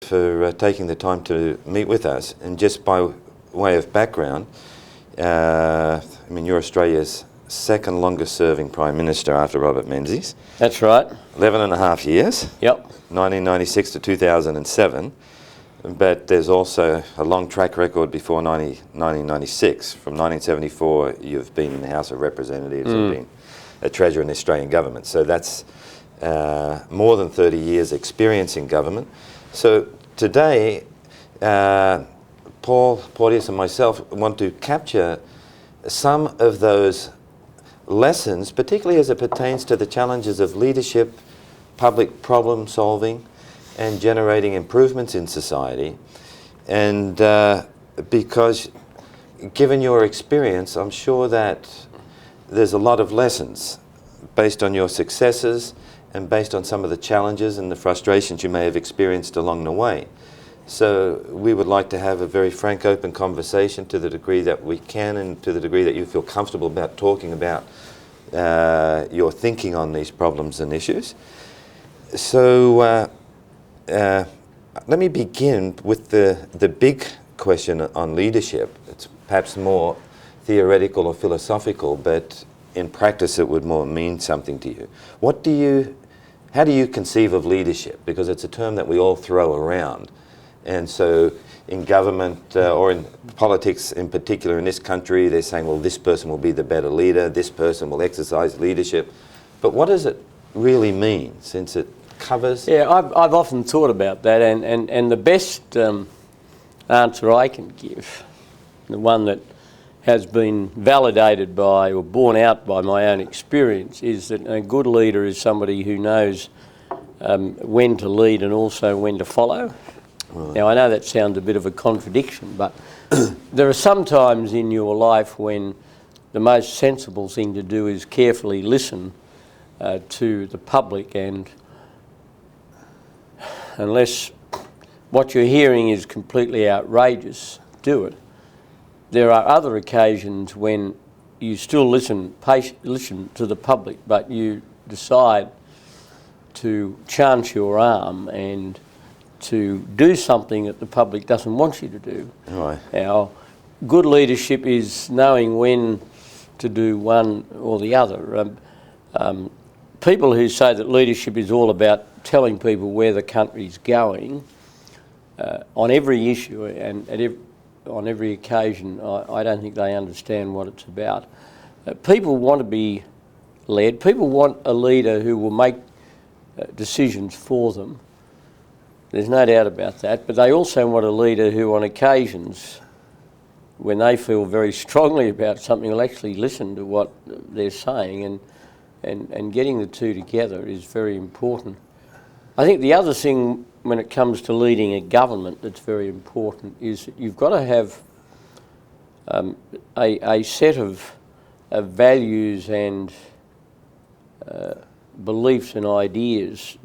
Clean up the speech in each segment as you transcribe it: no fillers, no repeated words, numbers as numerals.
for taking the time to meet with us. And just by way of background, I mean, you're Australia's second longest serving Prime Minister after Robert Menzies. That's right. 11 and a half years. Yep. 1996 to 2007. But there's also a long track record before 1996. From 1974, you've been in the House of Representatives and been a Treasurer in the Australian government. So that's more than 30 years experience in government. So today, Paul Porteous and myself want to capture some of those lessons, particularly as it pertains to the challenges of leadership, public problem solving, and generating improvements in society. And because given your experience, I'm sure that there's a lot of lessons based on your successes and based on some of the challenges and the frustrations you may have experienced along the way. So we would like to have a very frank, open conversation to the degree that we can and to the degree that you feel comfortable about talking about your thinking on these problems and issues. So let me begin with the big question on leadership. It's perhaps more theoretical or philosophical, but in practice it would more mean something to you. How do you conceive of leadership? Because it's a term that we all throw around. And so in government or in politics in particular in this country, they're saying, well, this person will be the better leader, this person will exercise leadership. But what does it really mean, since it covers? Yeah, I've often thought about that, and the best answer I can give, the one that has been validated by or borne out by my own experience, is that a good leader is somebody who knows when to lead and also when to follow. Right. Now, I know that sounds a bit of a contradiction, but there are some times in your life when the most sensible thing to do is carefully listen to the public, and unless what you're hearing is completely outrageous, do it. There are other occasions when you still listen to the public, but you decide to chance your arm and to do something that the public doesn't want you to do. Right. Now, good leadership is knowing when to do one or the other. People who say that leadership is all about telling people where the country's going on every issue and on every occasion, I don't think they understand what it's about. People want to be led. People want a leader who will make decisions for them. There's no doubt about that. But they also want a leader who, on occasions, when they feel very strongly about something, will actually listen to what they're saying, and getting the two together is very important. I think the other thing when it comes to leading a government that's very important is that you've got to have a set of values and beliefs and ideas.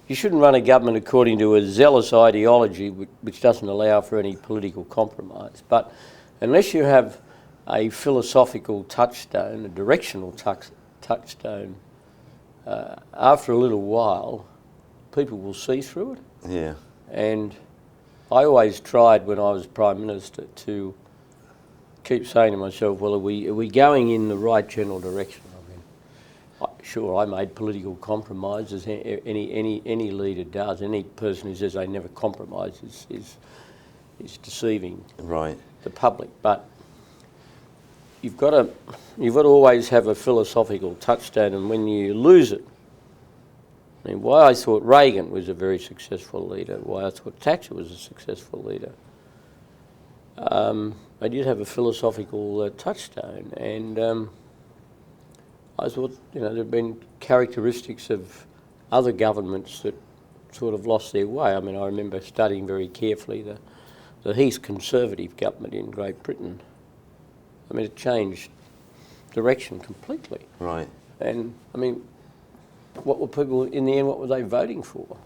You shouldn't run a government according to a zealous ideology which doesn't allow for any political compromise. But unless you have a philosophical touchstone, a directional touchstone, after a little while, people will see through it. Yeah. And I always tried when I was Prime Minister to keep saying to myself, well, are we going in the right general direction? I mean, sure, I made political compromises. Any leader does. Any person who says they never compromise is deceiving the public. But you've got to always have a philosophical touchstone, and when you lose it, I mean, why I thought Reagan was a very successful leader, why I thought Thatcher was a successful leader, I did have a philosophical touchstone, and I thought, there have been characteristics of other governments that sort of lost their way. I mean, I remember studying very carefully the Heath Conservative government in Great Britain. I mean, it changed direction completely. Right. And, I mean, what were people, in the end, what were they voting for?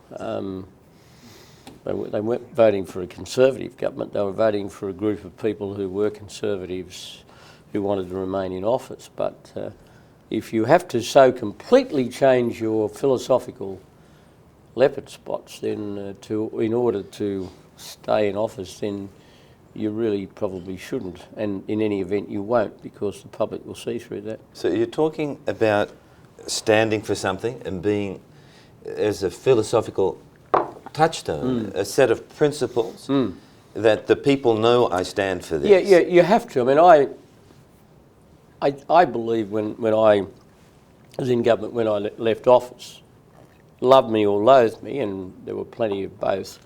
They weren't voting for a Conservative government, they were voting for a group of people who were Conservatives who wanted to remain in office. But if you have to so completely change your philosophical leopard spots, then in order to stay in office, then you really probably shouldn't. And in any event, you won't, because the public will see through that. So you're talking about standing for something and being, as a philosophical touchstone, a set of principles that the people know I stand for this. Yeah, you have to. I mean, I believe when I was in government, when I left office, love me or loathe me, and there were plenty of both,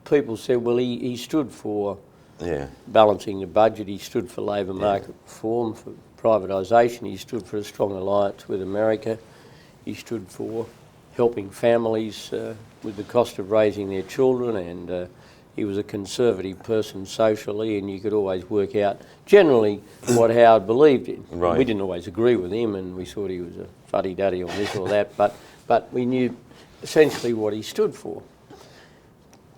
people said, well, he stood for balancing the budget, he stood for labour market reform, for privatisation, he stood for a strong alliance with America, he stood for helping families with the cost of raising their children, and he was a conservative person socially, and you could always work out generally what Howard believed in. Right. We didn't always agree with him, and we thought he was a fuddy-duddy on this or that, but we knew essentially what he stood for.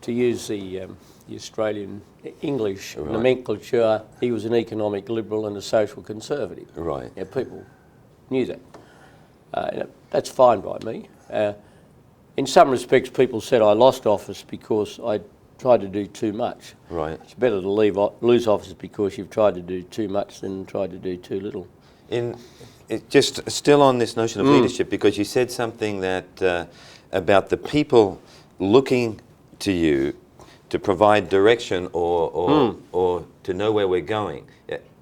To use the Australian English nomenclature, he was an economic liberal and a social conservative. Right. Yeah, people knew that. That's fine by me. In some respects, people said I lost office because I tried to do too much. Right. It's better to lose office because you've tried to do too much than tried to do too little. Just still on this notion of leadership, because you said something that about the people looking to you to provide direction or to know where we're going.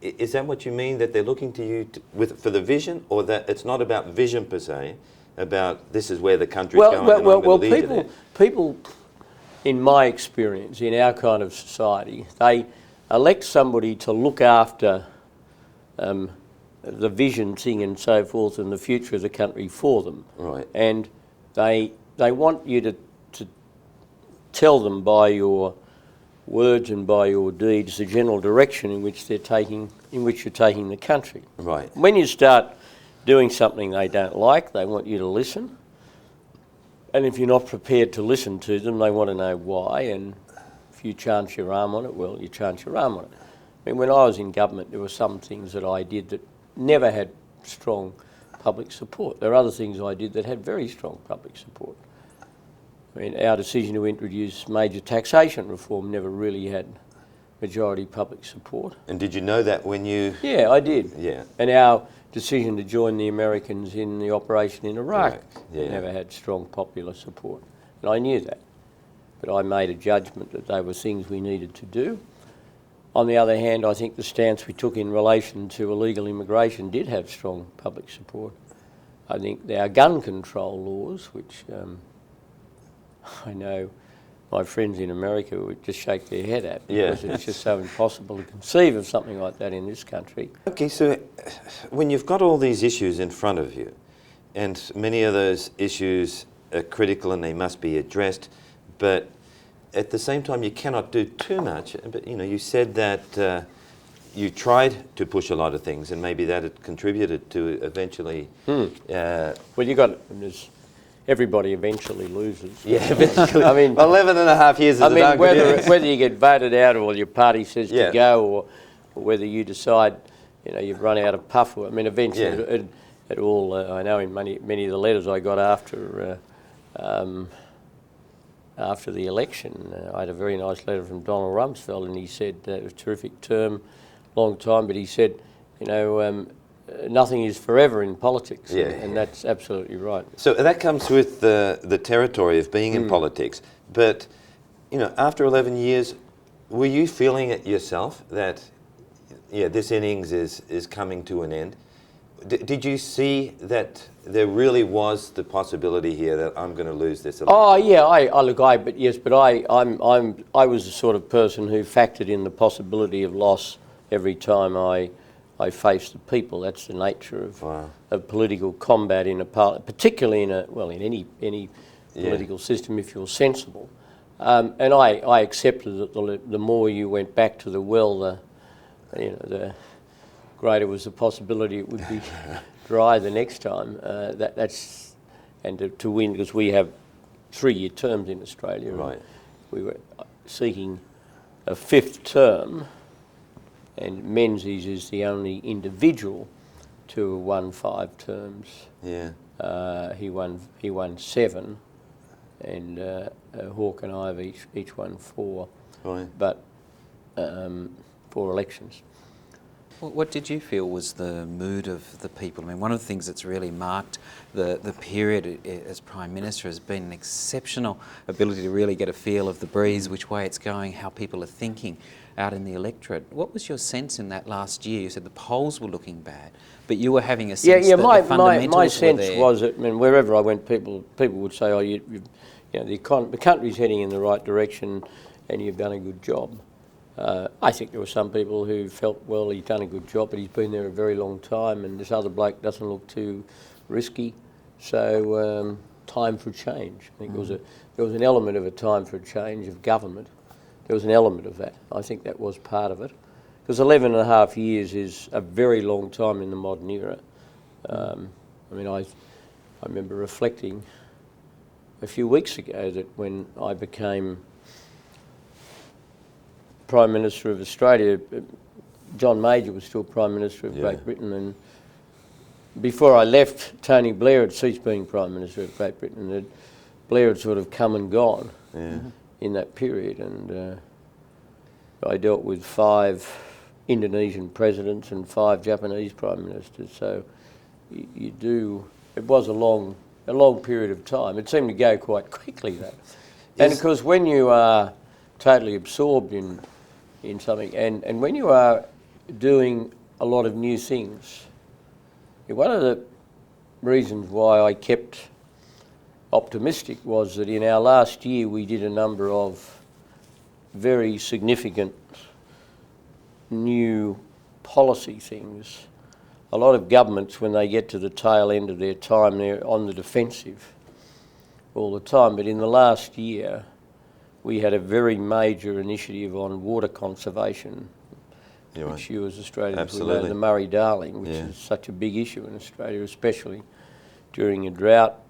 Is that what you mean, that they're looking to you for the vision, or that it's not about vision per se, about this is where the country's going and I'm going to lead you there? People, in my experience, in our kind of society, they elect somebody to look after the vision thing and so forth and the future of the country for them. Right. And they want you to tell them by your words and by your deeds the general direction in which you're taking the country. Right. When you start doing something they don't like, they want you to listen. And if you're not prepared to listen to them, they want to know why. And if you chance your arm on it, well, you chance your arm on it. I mean, when I was in government, there were some things that I did that never had strong public support. There are other things I did that had very strong public support. I mean, our decision to introduce major taxation reform never really had majority public support. And did you know that when you... Yeah, I did. Yeah. And our decision to join the Americans in the operation in Iraq never had strong popular support. And I knew that. But I made a judgment that they were things we needed to do. On the other hand, I think the stance we took in relation to illegal immigration did have strong public support. I think our gun control laws, which I know my friends in America would just shake their head at, because it's just so impossible to conceive of something like that in this country. Okay, so when you've got all these issues in front of you, and many of those issues are critical and they must be addressed, but at the same time you cannot do too much. But you said that you tried to push a lot of things, and maybe that had contributed to eventually... Well, you got... Everybody eventually loses. Yeah, eventually. I mean, 11 and a half years is a dark whether you get voted out or your party says to go, or whether you decide, you've run out of puff. I mean, eventually it all. I know in many of the letters I got after the election, I had a very nice letter from Donald Rumsfeld, and he said it was a terrific term, long time, but he said, nothing is forever in politics, and that's absolutely right. So that comes with the territory of being in politics. But, after 11 years, were you feeling it yourself that, this innings is coming to an end? Did you see that there really was the possibility here that I'm going to lose this election? Oh yeah, I was the sort of person who factored in the possibility of loss every time I face the people. That's the nature of political combat in a parliament, particularly in any political system, if you're sensible. And I accepted that the more you went back to the well, the greater was the possibility it would be dry the next time. To win, because we have 3-year terms in Australia. Right. We were seeking a 5th term. And Menzies is the only individual to have won 5 terms. Yeah. He won 7, and Hawke and I have each won 4. Right. But 4 elections. What did you feel was the mood of the people? I mean, one of the things that's really marked the period as Prime Minister has been an exceptional ability to really get a feel of the breeze, which way it's going, how people are thinking out in the electorate. What was your sense in that last year? You said the polls were looking bad, but you were having a sense that the fundamentals my were sense there. was that, I mean, wherever I went, people would say, "Oh, the country's heading in the right direction, and you've done a good job." I think there were some people who felt, well, he's done a good job, but he's been there a very long time, and this other bloke doesn't look too risky. So time for change. I think there was an element of a time for a change of government. There was an element of that. I think that was part of it, because 11 and a half years is a very long time in the modern era. I mean, I remember reflecting a few weeks ago that when I became Prime Minister of Australia, John Major was still Prime Minister of Great Britain, and before I left, Tony Blair had ceased being Prime Minister of Great Britain, and Blair had sort of come and gone in that period, and I dealt with 5 Indonesian presidents and 5 Japanese Prime Ministers, so it was a long period of time. It seemed to go quite quickly, though. And of course, when you are totally absorbed in something, and when you are doing a lot of new things, one of the reasons why I kept optimistic was that in our last year we did a number of very significant new policy things. A lot of governments, when they get to the tail end of their time, they're on the defensive all the time, but in the last year we had a very major initiative on water conservation, which you as Australians would know, the Murray-Darling, which is such a big issue in Australia, especially during a drought.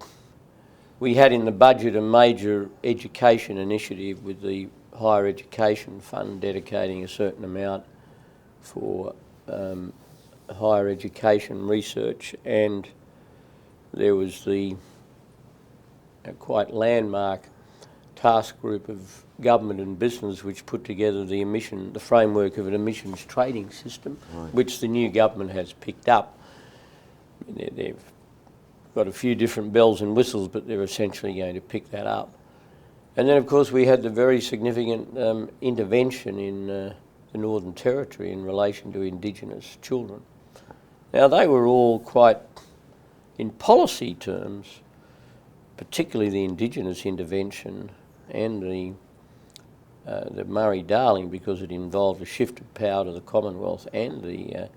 We had in the budget a major education initiative with the Higher Education Fund dedicating a certain amount for higher education research, and there was the quite landmark task group of government and business which put together the framework of an emissions trading system, which the new government has picked up. They've got a few different bells and whistles, but they're essentially going to pick that up. And then, of course, we had the very significant intervention in the Northern Territory in relation to Indigenous children. Now, they were all quite, in policy terms, particularly the Indigenous intervention and the Murray-Darling, because it involved a shift of power to the Commonwealth, and the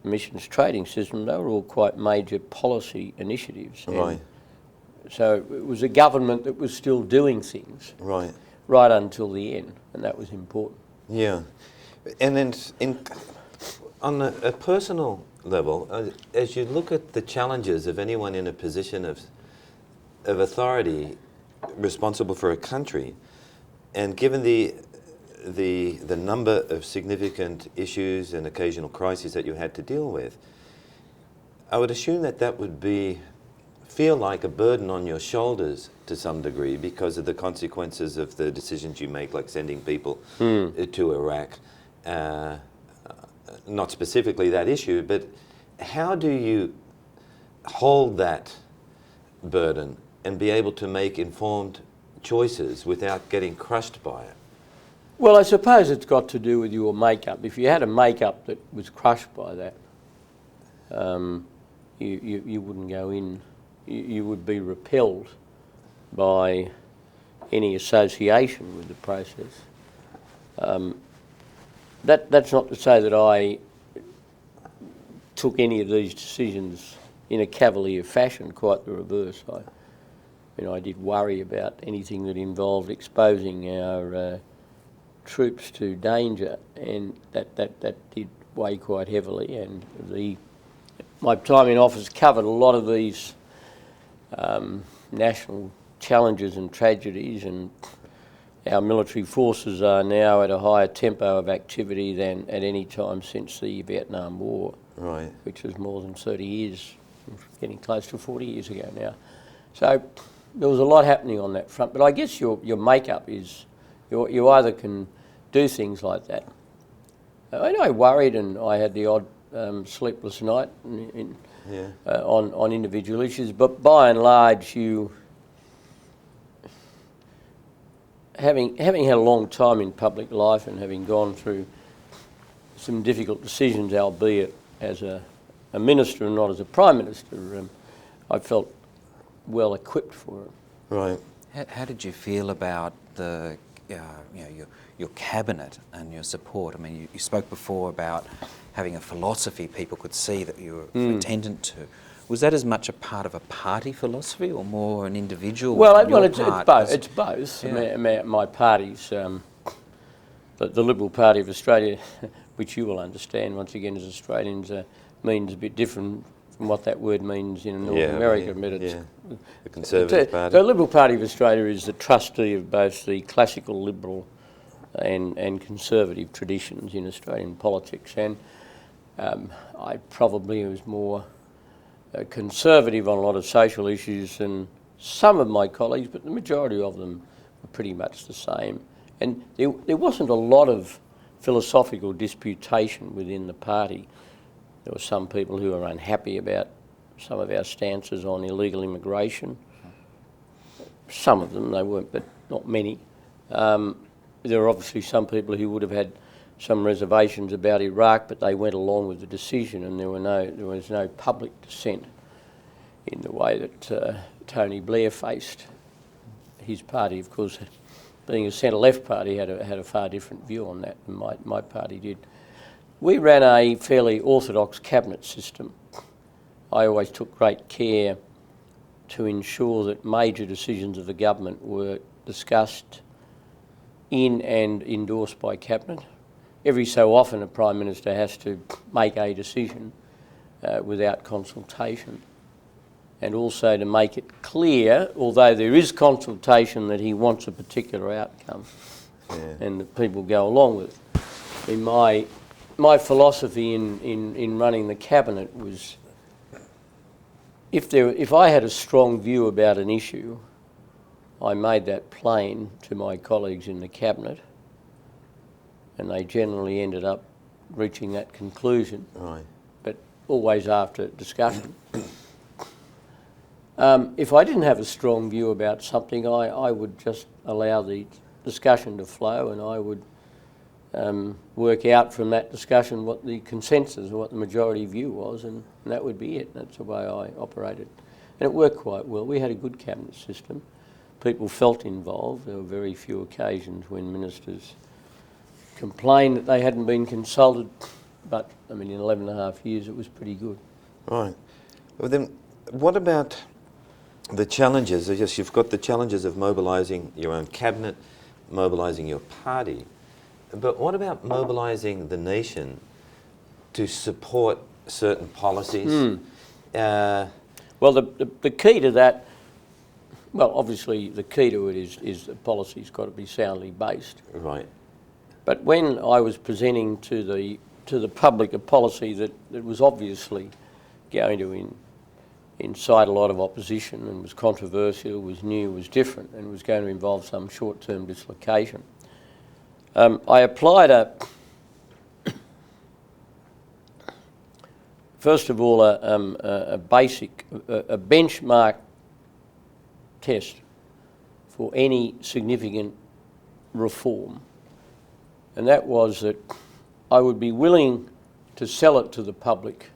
emissions trading system, they were all quite major policy initiatives. Right. So it was a government that was still doing things right until the end, and that was important. Yeah. And then on a personal level, as you look at the challenges of anyone in a position of authority responsible for a country, and given the number of significant issues and occasional crises that you had to deal with, I would assume that would feel like a burden on your shoulders to some degree because of the consequences of the decisions you make, like sending people to Iraq. Not specifically that issue, but how do you hold that burden and be able to make informed choices without getting crushed by it? Well, I suppose it's got to do with your makeup. If you had a makeup that was crushed by that, you wouldn't go in. You would be repelled by any association with the process. That's not to say that I took any of these decisions in a cavalier fashion, quite the reverse. I did worry about anything that involved exposing our troops to danger, and that did weigh quite heavily. And my time in office covered a lot of these national challenges and tragedies, and our military forces are now at a higher tempo of activity than at any time since the Vietnam War, which was more than 30 years getting close to 40 years ago now. So there was a lot happening on that front. But I guess your makeup is you either can do things like that. I worried, and I had the odd sleepless night on individual issues, but by and large, having had a long time in public life and having gone through some difficult decisions, albeit as a minister and not as a Prime Minister, I felt well equipped for it. Right. How did you feel about the your cabinet and your support? I mean, you spoke before about having a philosophy people could see that you were attendant to. Was that as much a part of a party philosophy or more an individual? Well, it's both. It's both. Yeah. My party's, the Liberal Party of Australia, which you will understand once again as Australians, means a bit different from what that word means in North America. But it's the Conservative Party. The Liberal Party of Australia is the trustee of both the classical Liberal and Conservative traditions in Australian politics, and I probably was more conservative on a lot of social issues than some of my colleagues, but the majority of them were pretty much the same. And there wasn't a lot of philosophical disputation within the party. There were some people who were unhappy about some of our stances on illegal immigration. Some of them they weren't, but not many. There were obviously some people who would have had some reservations about Iraq, but they went along with the decision, and there was no public dissent in the way that Tony Blair faced his party. Of course, being a centre-left party, had a far different view on that than my party did. We ran a fairly orthodox cabinet system. I always took great care to ensure that major decisions of the government were discussed in and endorsed by cabinet. Every so often a Prime Minister has to make a decision without consultation, and also to make it clear, although there is consultation, that he wants a particular outcome and that people go along with. In my philosophy in running the cabinet was, if I had a strong view about an issue, I made that plain to my colleagues in the cabinet, and they generally ended up reaching that conclusion, but always after discussion. If I didn't have a strong view about something, I would just allow the discussion to flow, and I would work out from that discussion what the consensus or what the majority view was, and that would be it. That's the way I operated. And it worked quite well. We had a good cabinet system. People felt involved. There were very few occasions when ministers complained that they hadn't been consulted, but I mean, in 11 and a half years it was pretty good. Right. Well, then what about the challenges? I guess you've got the challenges of mobilising your own cabinet, mobilising your party, but what about mobilising the nation to support certain policies? Well, the key to that, well, obviously the key to it is the policy's got to be soundly based. Right. But when I was presenting to the public a policy that was obviously going to incite a lot of opposition and was controversial, was new, was different, and was going to involve some short-term dislocation, I applied first of all a basic, a benchmark test for any significant reform. And that was that I would be willing to sell it to the public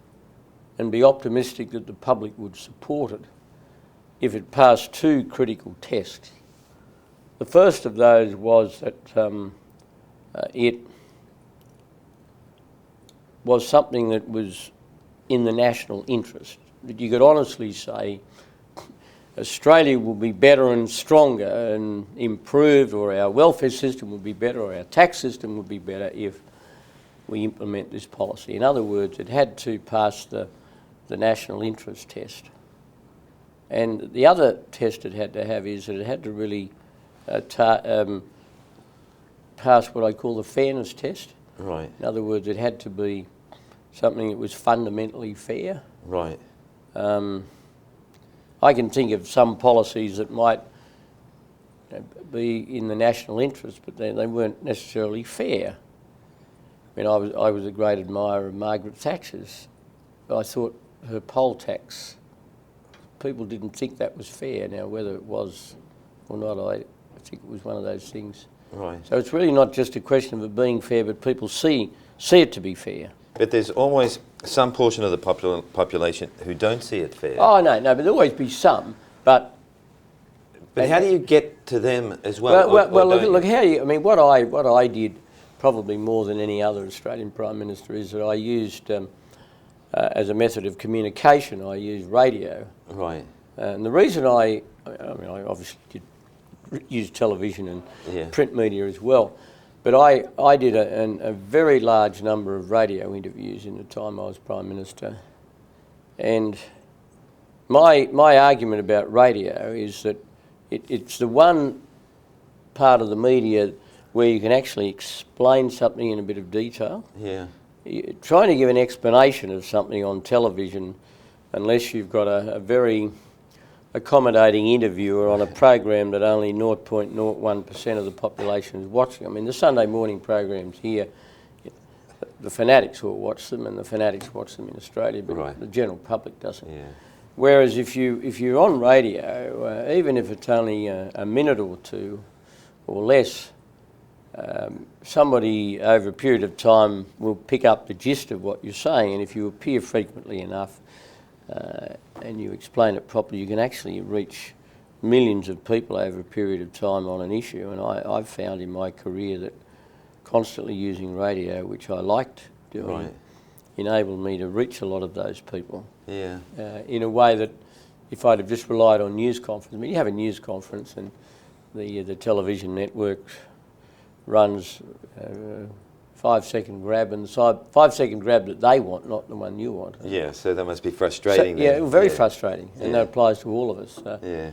and be optimistic that the public would support it if it passed two critical tests. The first of those was that it was something that was in the national interest, that you could honestly say Australia will be better and stronger and improved, or our welfare system will be better, or our tax system will be better if we implement this policy. In other words, it had to pass the national interest test. And the other test it had to have is that it had to really pass what I call the fairness test. Right. In other words, it had to be something that was fundamentally fair. Right. I can think of some policies that might be in the national interest, but they weren't necessarily fair. I mean, I was a great admirer of Margaret Thatcher's. I thought her poll tax, people didn't think that was fair. Now, whether it was or not, I think it was one of those things. Right. So it's really not just a question of it being fair, but people see it to be fair. But there's always some portion of the population who don't see it fair. Oh, no, but there'll always be some, but how do you get to them as well? Well, look, how do you, I mean, what I did probably more than any other Australian Prime Minister is that I used, as a method of communication, I used radio. Right. And the reason I obviously did use television and print media as well, but I did a very large number of radio interviews in the time I was Prime Minister. And my argument about radio is that it's the one part of the media where you can actually explain something in a bit of detail. Yeah. Trying to give an explanation of something on television, unless you've got a very accommodating interviewer on a program that only 0.01% of the population is watching. I mean, the Sunday morning programs here, the fanatics will watch them, and the fanatics watch them in Australia, but the general public doesn't. Yeah. Whereas if you're on radio, even if it's only a minute or two or less, somebody over a period of time will pick up the gist of what you're saying, and if you appear frequently enough and you explain it properly, you can actually reach millions of people over a period of time on an issue. And I've found in my career that constantly using radio, which I liked doing, enabled me to reach a lot of those people. Yeah. In a way that if I'd have just relied on news conference, I mean, you have a news conference and the television network runs 5-second grab, and the 5-second grab that they want, not the one you want. Yeah, so that must be frustrating. So, very frustrating, and that applies to all of us. Yeah.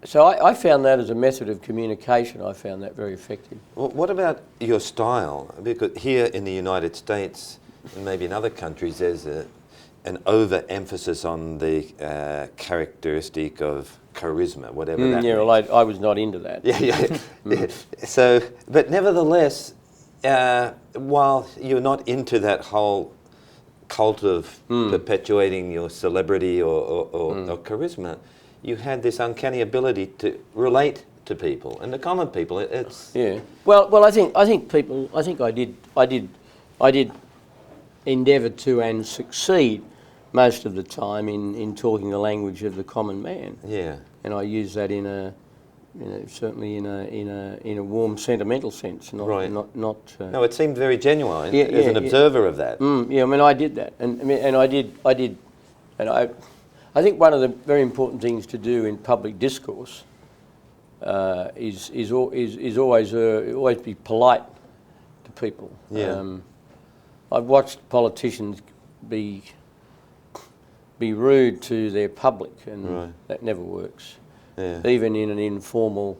So I found that as a method of communication, I found that very effective. Well, what about your style? Because here in the United States, and maybe in other countries, there's an over-emphasis on the characteristic of charisma, whatever that means. Well, I was not into that. Yeah. So, but nevertheless, while you're not into that whole cult of perpetuating your celebrity or charisma, you had this uncanny ability to relate to people and the common people. It's Well, I think people. I think I did endeavour to and succeed most of the time in talking the language of the common man. Yeah. And I use that certainly in a warm, sentimental sense. Not. No, it seemed very genuine as an observer of that. I mean, I did that, and I think one of the very important things to do in public discourse is always be polite to people. Yeah. I've watched politicians be rude to their public, and that never works. Yeah. Even in an informal,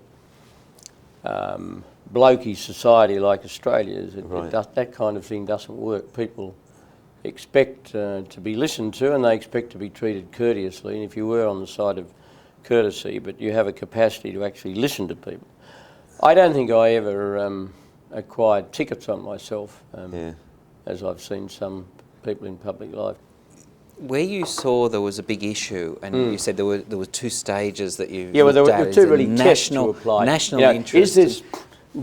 blokey society like Australia's, that kind of thing doesn't work. People expect to be listened to, and they expect to be treated courteously. And if you were on the side of courtesy, but you have a capacity to actually listen to people, I don't think I ever acquired tickets on myself, as I've seen some people in public life. Where you saw there was a big issue, and you said there were two stages that you there looked were at, two really tests to apply. National interest. Is this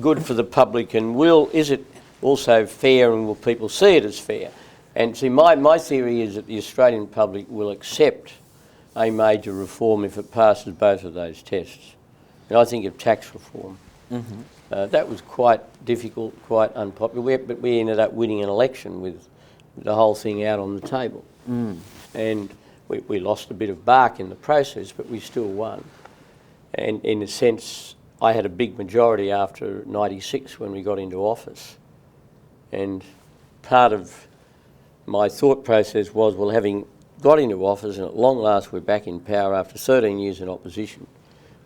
good for the public, and is it also fair, and will people see it as fair? And see, my theory is that the Australian public will accept a major reform if it passes both of those tests. And I think of tax reform. That was quite difficult, quite unpopular, but we ended up winning an election with the whole thing out on the table. And we lost a bit of bark in the process, but we still won. And in a sense, I had a big majority after '96 when we got into office. And part of my thought process was, well, having got into office and at long last we're back in power after 13 years in opposition,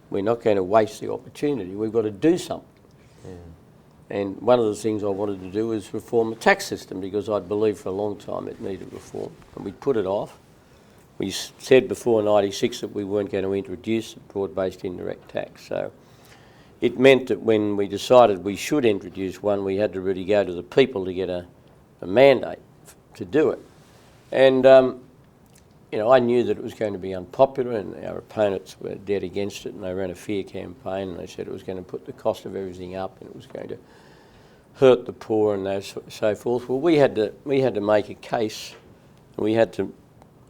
we're not going to waste the opportunity. We've got to do something. And one of the things I wanted to do was reform the tax system, because I'd believed for a long time it needed reform. And we put it off. we said before '96 that we weren't going to introduce a broad-based indirect tax. So it meant that when we decided we should introduce one, we had to really go to the people to get a mandate to do it. And you know, I knew that it was going to be unpopular, and our opponents were dead against it, and they ran a fear campaign, and they said it was going to put the cost of everything up, and it was going to hurt the poor, and so forth. Well, we had to make a case, and we had to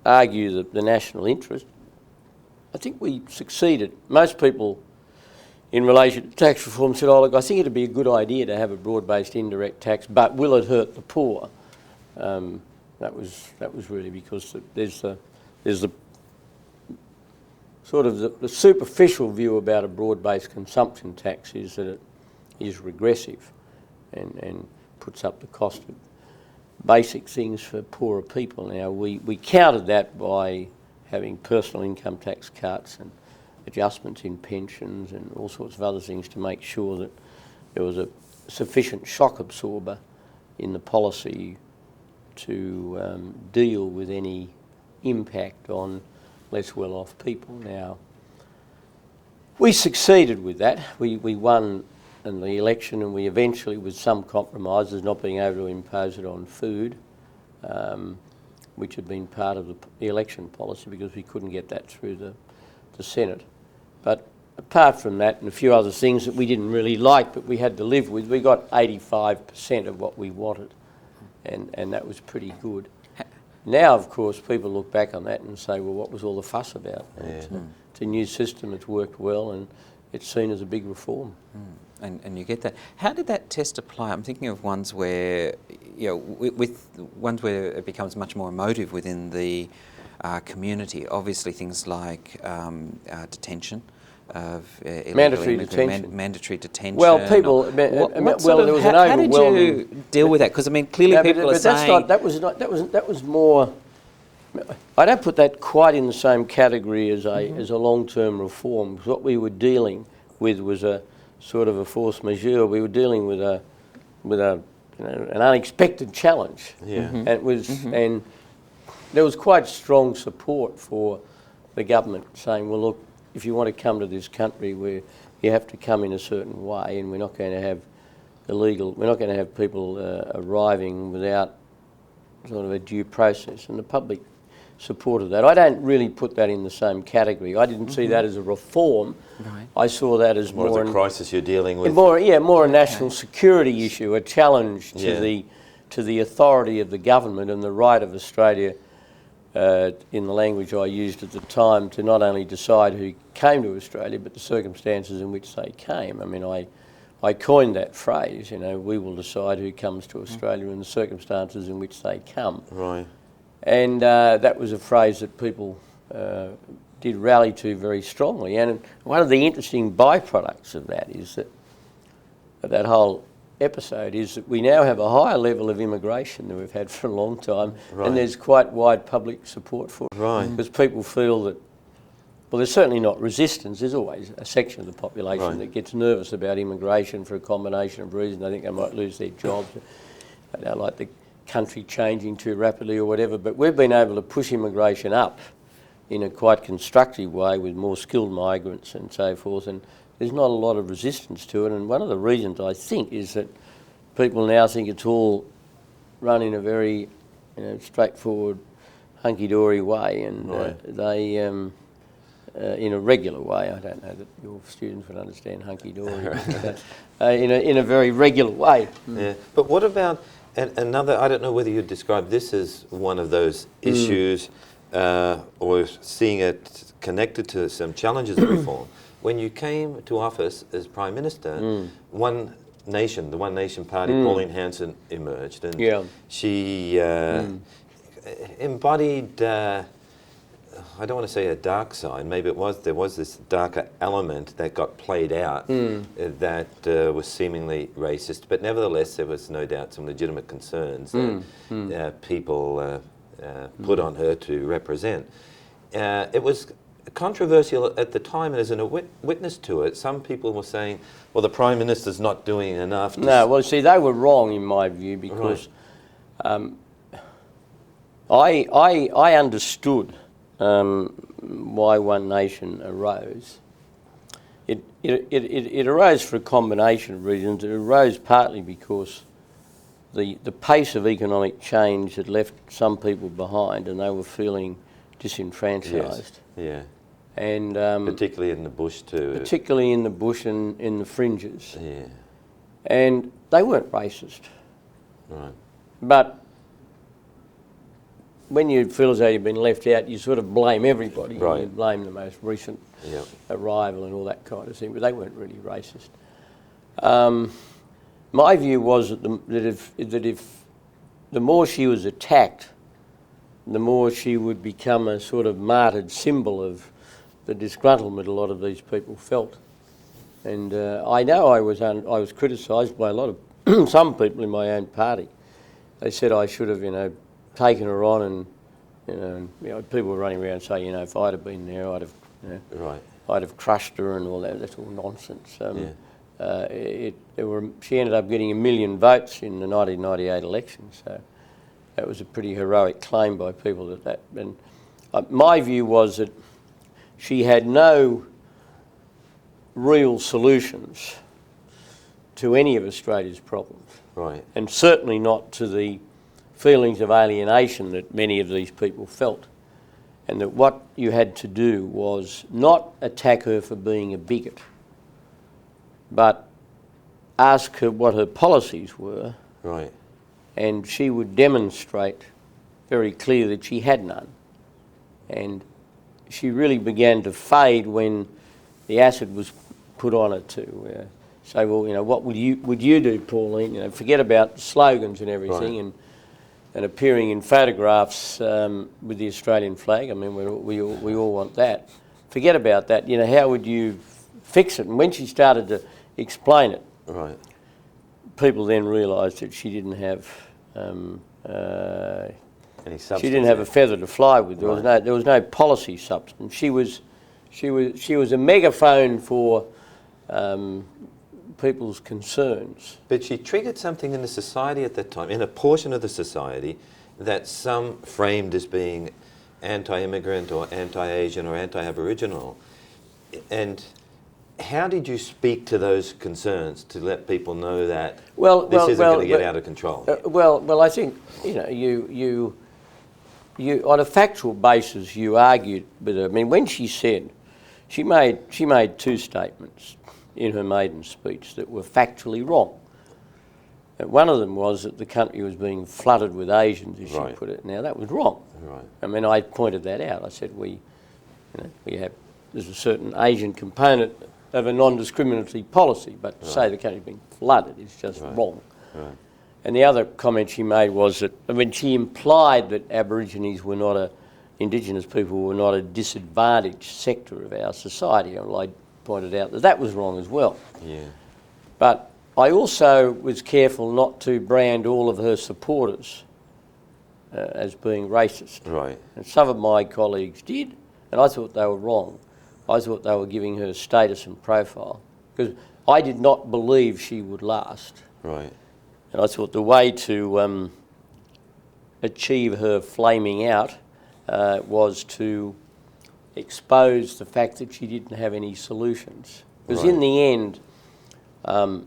argue the national interest. I think we succeeded. Most people, in relation to tax reform, said, "Oh, look, I think it'd be a good idea to have a broad-based indirect tax, but will it hurt the poor?" That was really because there's the sort of the superficial view about a broad-based consumption tax is that it is regressive and puts up the cost of basic things for poorer people. Now, we countered that by having personal income tax cuts and adjustments in pensions and all sorts of other things to make sure that there was a sufficient shock absorber in the policy to deal with any impact on less well-off people. Now, we succeeded with that. We won in the election, and we eventually, with some compromises, not being able to impose it on food, which had been part of the election policy because we couldn't get that through the Senate. But apart from that and a few other things that we didn't really like but we had to live with, we got 85% of what we wanted, and that was pretty good. Now, of course, people look back on that and say, well, what was all the fuss about? It's a new system, it's worked well, and it's seen as a big reform. And you get that. How did that test apply? I'm thinking of ones where, you know, with ones where it becomes much more emotive within the community. Obviously, things like detention of mandatory detention. Mandatory detention. Well, people. There was an overwhelming. How did you deal with that? Because I mean, clearly people are saying that was more. I don't put that quite in the same category as a long-term reform. What we were dealing with was a sort of a force majeure. We were dealing with an unexpected challenge. And it was and there was quite strong support for the government saying, well, look, if you want to come to this country, you have to come in a certain way, and we're not going to have people arriving without sort of a due process. And the public supported that. I don't really put that in the same category. I didn't see that as a reform. Right. I saw that as more as a crisis you're dealing with. More a national security issue, a challenge to the authority of the government and the right of Australia, in the language I used at the time, to not only decide who came to Australia, but the circumstances in which they came. I mean, I coined that phrase, you know, we will decide who comes to Australia and the circumstances in which they come. Right. And that was a phrase that people did rally to very strongly. And one of the interesting byproducts of that is that whole episode is that we now have a higher level of immigration than we've had for a long time, and there's quite wide public support for it. Right. Because people feel that, well, there's certainly not resistance. There's always a section of the population that gets nervous about immigration for a combination of reasons. They think they might lose their jobs. They don't like the country changing too rapidly or whatever. But we've been able to push immigration up in a quite constructive way with more skilled migrants and so forth. And there's not a lot of resistance to it. And one of the reasons, I think, is that people now think it's all run in a very straightforward, hunky-dory way, and they... in a regular way. I don't know that your students would understand hunky-dory, but in a very regular way. Yeah. But what about another, I don't know whether you'd describe this as one of those issues or seeing it connected to some challenges of reform. When you came to office as Prime Minister, the One Nation Party, Pauline Hanson emerged, and she embodied... I don't want to say a dark side. Maybe there was this darker element that got played out that was seemingly racist. But nevertheless, there was no doubt some legitimate concerns that people put on her to represent. It was controversial at the time, and as a witness to it, some people were saying, well, the Prime Minister's not doing enough. No, well, see, they were wrong in my view, because I understood why One Nation arose, it arose for a combination of reasons. It arose partly because the pace of economic change had left some people behind and they were feeling disenfranchised. Yeah. And Particularly in the bush too. particularly in the bush and in the fringes. Yeah. And they weren't racist. Right. But when you feel as though you've been left out, you sort of blame everybody. Right. You blame the most recent Yep. arrival and all that kind of thing, but they weren't really racist. My view was that if the more she was attacked, the more she would become a sort of martyred symbol of the disgruntlement a lot of these people felt. And I know I was criticised by a lot of some people in my own party. They said I should have, taken her on, and people were running around saying, if I'd have been there, I'd have, Right. I'd have crushed her and all that. That's all nonsense. Yeah. She ended up getting 1 million votes in the 1998 election, so that was a pretty heroic claim by people that. And my view was that she had no real solutions to any of Australia's problems, Right. and certainly not to the feelings of alienation that many of these people felt. And that what you had to do was not attack her for being a bigot, but ask her what her policies were, Right. and she would demonstrate very clearly that she had none. And she really began to fade when the acid was put on her to say, well, what would you do, Pauline? Forget about the slogans and everything, Right. and appearing in photographs with the Australian flag. I mean, we all want that. Forget about that. How would you fix it? And when she started to explain it, Right. people then realised that she didn't have Any substance? she didn't have a feather to fly with. There was Right. there was no policy substance. She was a megaphone for people's concerns. But she triggered something in the society at that time, in a portion of the society, that some framed as being anti-immigrant or anti-Asian or anti-Aboriginal. And how did you speak to those concerns to let people know that this isn't going to get out of control? Well, I think you on a factual basis you argued with her. I mean, when she said she made two statements in her maiden speech that were factually wrong. One of them was that the country was being flooded with Asians, as Right. she put it. Now that was wrong. Right. I mean, I pointed that out. I said there's a certain Asian component of a non-discriminatory policy, but to say the country's being flooded is just wrong. Right. And the other comment she made was that, she implied that Aborigines were not Indigenous people were not a disadvantaged sector of our society. And I pointed out that was wrong as well. Yeah. But I also was careful not to brand all of her supporters as being racist. Right. And some of my colleagues did, and I thought they were wrong. I thought they were giving her status and profile, because I did not believe she would last. Right. And I thought the way to achieve her flaming out was to expose the fact that she didn't have any solutions. Because in the end,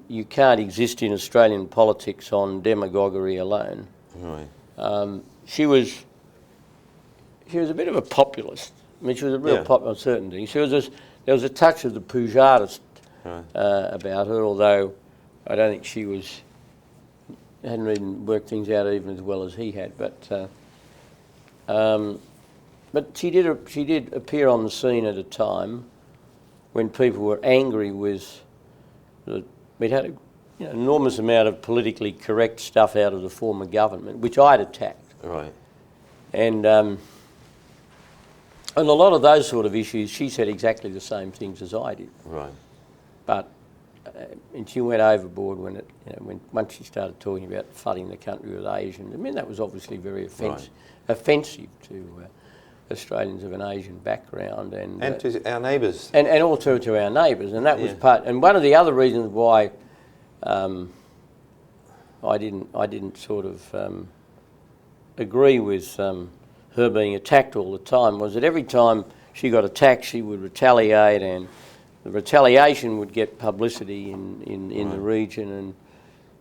you can't exist in Australian politics on demagoguery alone. Right. She was a bit of a populist. I mean, she was a real popular certain things. There was a touch of the Pujardist about her, although I don't think she hadn't even worked things out even as well as he had. But she did appear on the scene at a time when people were angry with we'd had an enormous amount of politically correct stuff out of the former government, which I'd attacked. Right. And a lot of those sort of issues, she said exactly the same things as I did. Right. But and she went overboard when once she started talking about flooding the country with Asians. I mean, that was obviously very offensive to Australians of an Asian background and to our neighbours. and also to our neighbours. And that was part. And one of the other reasons why I didn't sort of agree with her being attacked all the time was that every time she got attacked, she would retaliate, and the retaliation would get publicity in the region.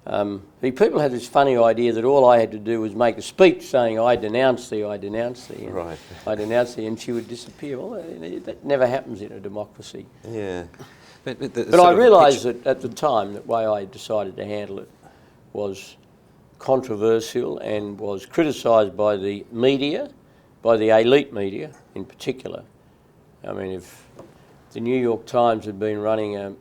And the people had this funny idea that all I had to do was make a speech saying, I denounce thee, and Right. I denounce thee, and she would disappear. Well, that never happens in a democracy. Yeah. But I realised that at the time, the way I decided to handle it was controversial and was criticised by the media, by the elite media in particular. I mean, if the New York Times had been running a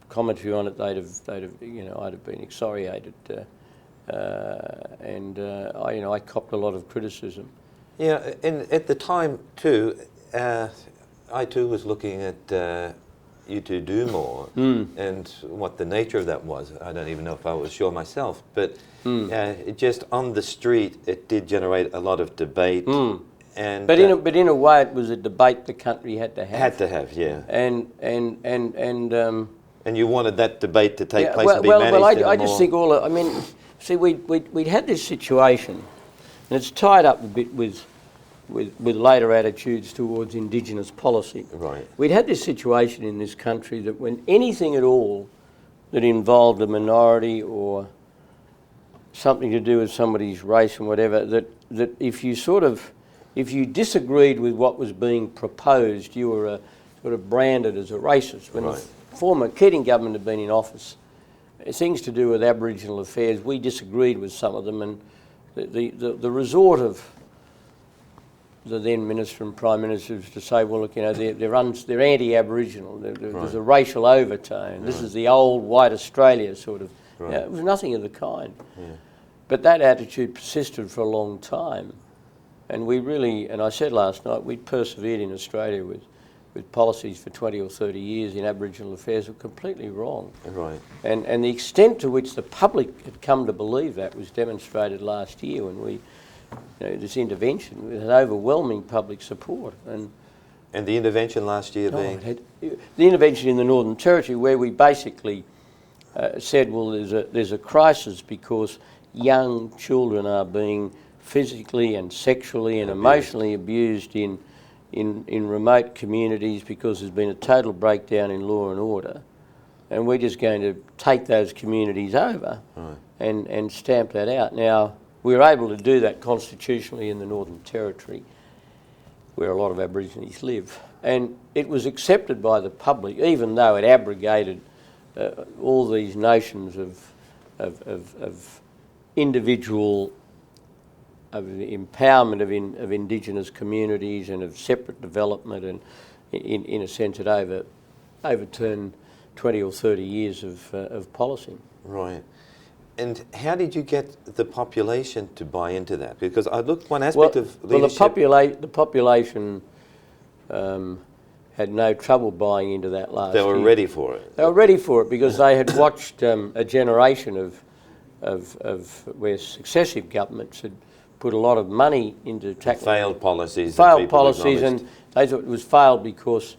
commentary on it, I'd have been excoriated, I copped a lot of criticism. Yeah, and at the time too, I too was looking at You To Do More and what the nature of that was. I don't even know if I was sure myself, but it just on the street, it did generate a lot of debate. And But in a way, it was a debate the country had to have. had to have, yeah. And And you wanted that debate to take place well, and be managed in a I just more- think see, we'd had this situation, and it's tied up a bit with later attitudes towards Indigenous policy. Right. We'd had this situation in this country that when anything at all that involved a minority or something to do with somebody's race and whatever, that if you disagreed with what was being proposed, you were sort of branded as a racist. When Right. the former Keating government had been in office, things to do with Aboriginal affairs, we disagreed with some of them, and the resort of the then Minister and Prime Minister was to say, well, look, they're anti-Aboriginal, there's a racial overtone, this is the old white Australia sort of. Right. It was nothing of the kind. Yeah. But that attitude persisted for a long time. And we really, and I said last night, we'd persevered in Australia with policies for 20 or 30 years in Aboriginal affairs were completely wrong. Right. And the extent to which the public had come to believe that was demonstrated last year when this intervention with an overwhelming public support. And the intervention last year being? The intervention in the Northern Territory, where we basically said, well, there's a crisis because young children are being physically and sexually and emotionally abused in remote communities because there's been a total breakdown in law and order, and we're just going to take those communities over and stamp that out. Now, we were able to do that constitutionally in the Northern Territory, where a lot of Aborigines live, and it was accepted by the public, even though it abrogated all these notions of individual, of the empowerment of Indigenous communities and of separate development, and in a sense it overturned 20 or 30 years of policy. Right. And how did you get the population to buy into that? Because I looked one aspect of leadership... the population had no trouble buying into that last year. They were ready for it. They were ready for it because they had watched a generation of where successive governments had put a lot of money into tackling Failed policies. failed policies, and they thought it was failed because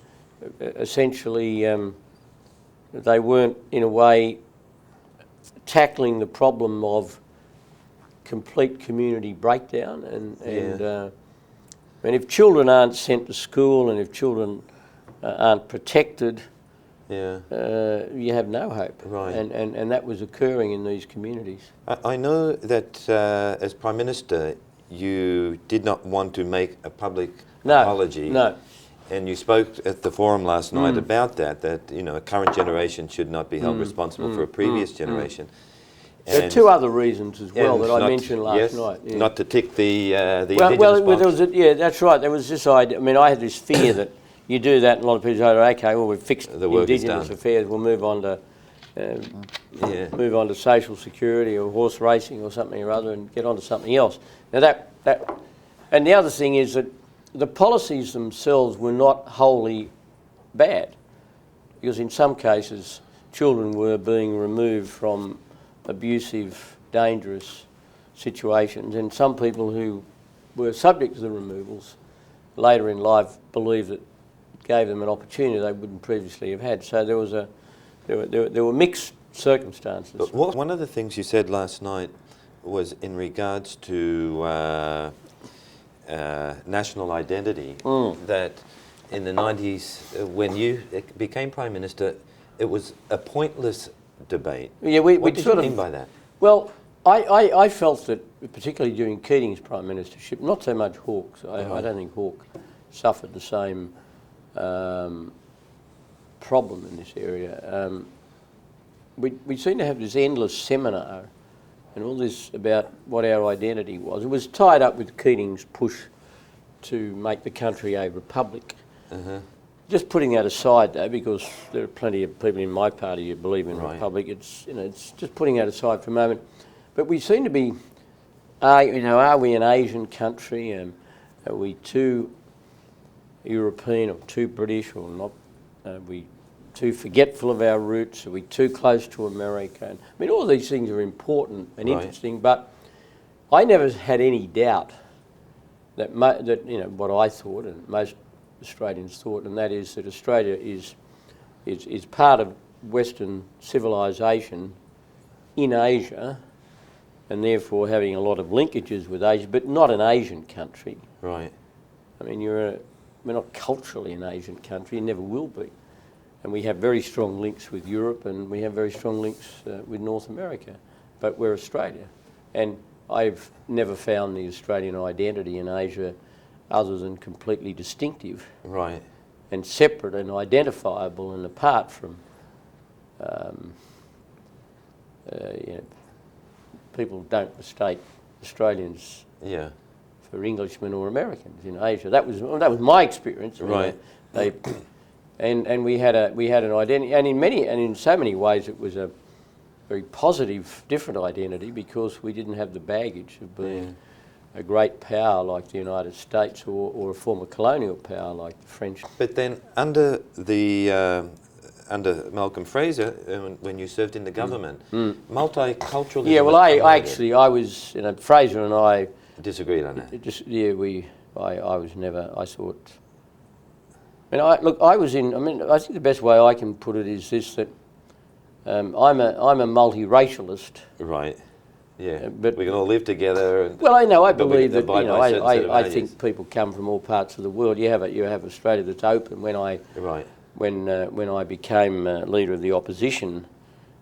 essentially they weren't in a way tackling the problem of complete community breakdown, and if children aren't sent to school and if children aren't protected, you have no hope. Right. And that was occurring in these communities. I know that as Prime Minister, you did not want to make a public apology. No. And you spoke at the forum last night about that a current generation should not be held responsible for a previous generation. There are two other reasons as well that I mentioned last night. Yeah. Not to tick the well, Indigenous box. That's right. There was this idea. I mean, I had this fear that you do that, and a lot of people say, "Okay, well, we've fixed The work is Indigenous done. affairs. We'll move on to social security or horse racing or something or other, and get on to something else." Now and the other thing is that the policies themselves were not wholly bad, because in some cases children were being removed from abusive, dangerous situations, and some people who were subject to the removals later in life believed that it gave them an opportunity they wouldn't previously have had. So there were mixed circumstances. But one of the things you said last night was in regards to national identity. That in the 90s, when you became Prime Minister, it was a pointless debate. Yeah, what did you mean by that? Well, I felt that, particularly during Keating's Prime Ministership, not so much Hawke's. I don't think Hawke suffered the same problem in this area. We seem to have this endless seminar and all this about what our identity was. It was tied up with Keating's push to make the country a republic. Just putting that aside, though, because there are plenty of people in my party who believe in republic. It's just putting that aside for a moment. But we seem to be, are we an Asian country? Are we too European or too British or not? Are we too forgetful of our roots? Are we too close to America? And, I mean, all these things are important and interesting, but I never had any doubt that what I thought and most Australians thought, and that is that Australia is part of Western civilisation in Asia, and therefore having a lot of linkages with Asia, but not an Asian country. Right. I mean, we're not culturally an Asian country, and never will be. And we have very strong links with Europe, and we have very strong links with North America, but we're Australia. And I've never found the Australian identity in Asia other than completely distinctive. Right. And separate and identifiable and apart from people don't mistake Australians for Englishmen or Americans in Asia. That was my experience. Right. And we had an identity, and in so many ways it was a very positive, different identity, because we didn't have the baggage of being a great power like the United States or a former colonial power like the French. But then under Malcolm Fraser, when you served in the government, multiculturalism. Yeah, well, I was, Fraser and I disagreed on that. I was never. I thought. I think the best way I can put it is this: that I'm a multiracialist. Right. Yeah. But we can all live together. Well, I believe that. I think people come from all parts of the world. You have Australia that's open. When I became leader of the opposition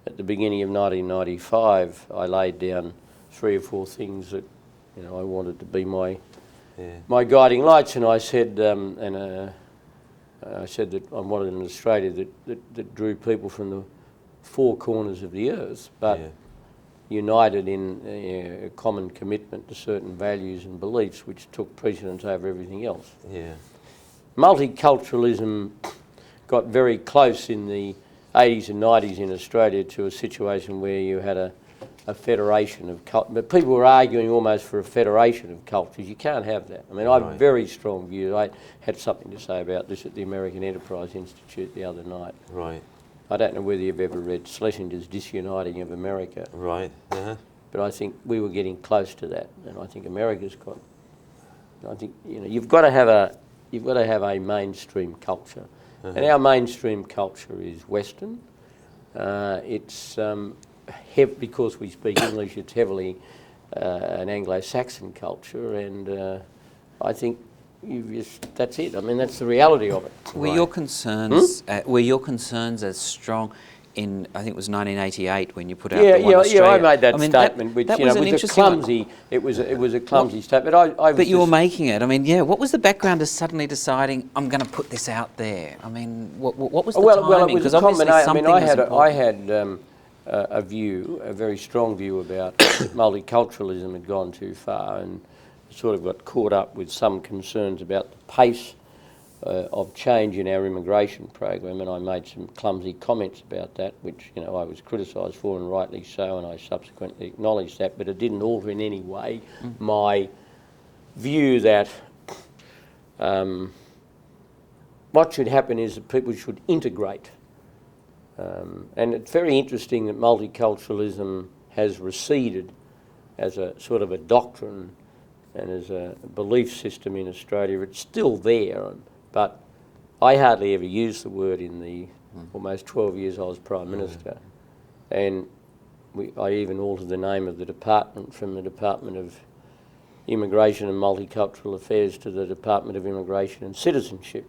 at the beginning of 1995, I laid down 3 or 4 things that I wanted to be my guiding lights, and I said I said that I wanted an Australia that drew people from the 4 corners of the earth, but united in a common commitment to certain values and beliefs, which took precedence over everything else. Yeah. Multiculturalism got very close in the 80s and 90s in Australia to a situation where you had a federation of cultures. But people were arguing almost for a federation of cultures. You can't have that. I mean, I have very strong views. I had something to say about this at the American Enterprise Institute the other night. Right. I don't know whether you've ever read Schlesinger's Disuniting of America. Right. But I think we were getting close to that, and I think America's got. I think you've got to have a mainstream culture, and our mainstream culture is Western. It's because we speak English. It's heavily an Anglo-Saxon culture, and I think. That's it. I mean, that's the reality of it. Were your concerns as strong in, I think it was 1988 when you put out the One Australia? I made that statement, which that was an interesting clumsy. It was a clumsy statement. But you were making it. I mean, what was the background to suddenly deciding I'm going to put this out there? I mean, what was the timing? Well, it was a combination. I mean, I had a very strong view about multiculturalism had gone too far, and sort of got caught up with some concerns about the pace of change in our immigration program, and I made some clumsy comments about that, which I was criticised for, and rightly so, and I subsequently acknowledged that, but it didn't alter in any way my view that what should happen is that people should integrate. And it's very interesting that multiculturalism has receded as a sort of a doctrine and as a belief system in Australia. It's still there, but I hardly ever used the word in the almost 12 years I was Prime Minister. And I even altered the name of the department from the Department of Immigration and Multicultural Affairs to the Department of Immigration and Citizenship.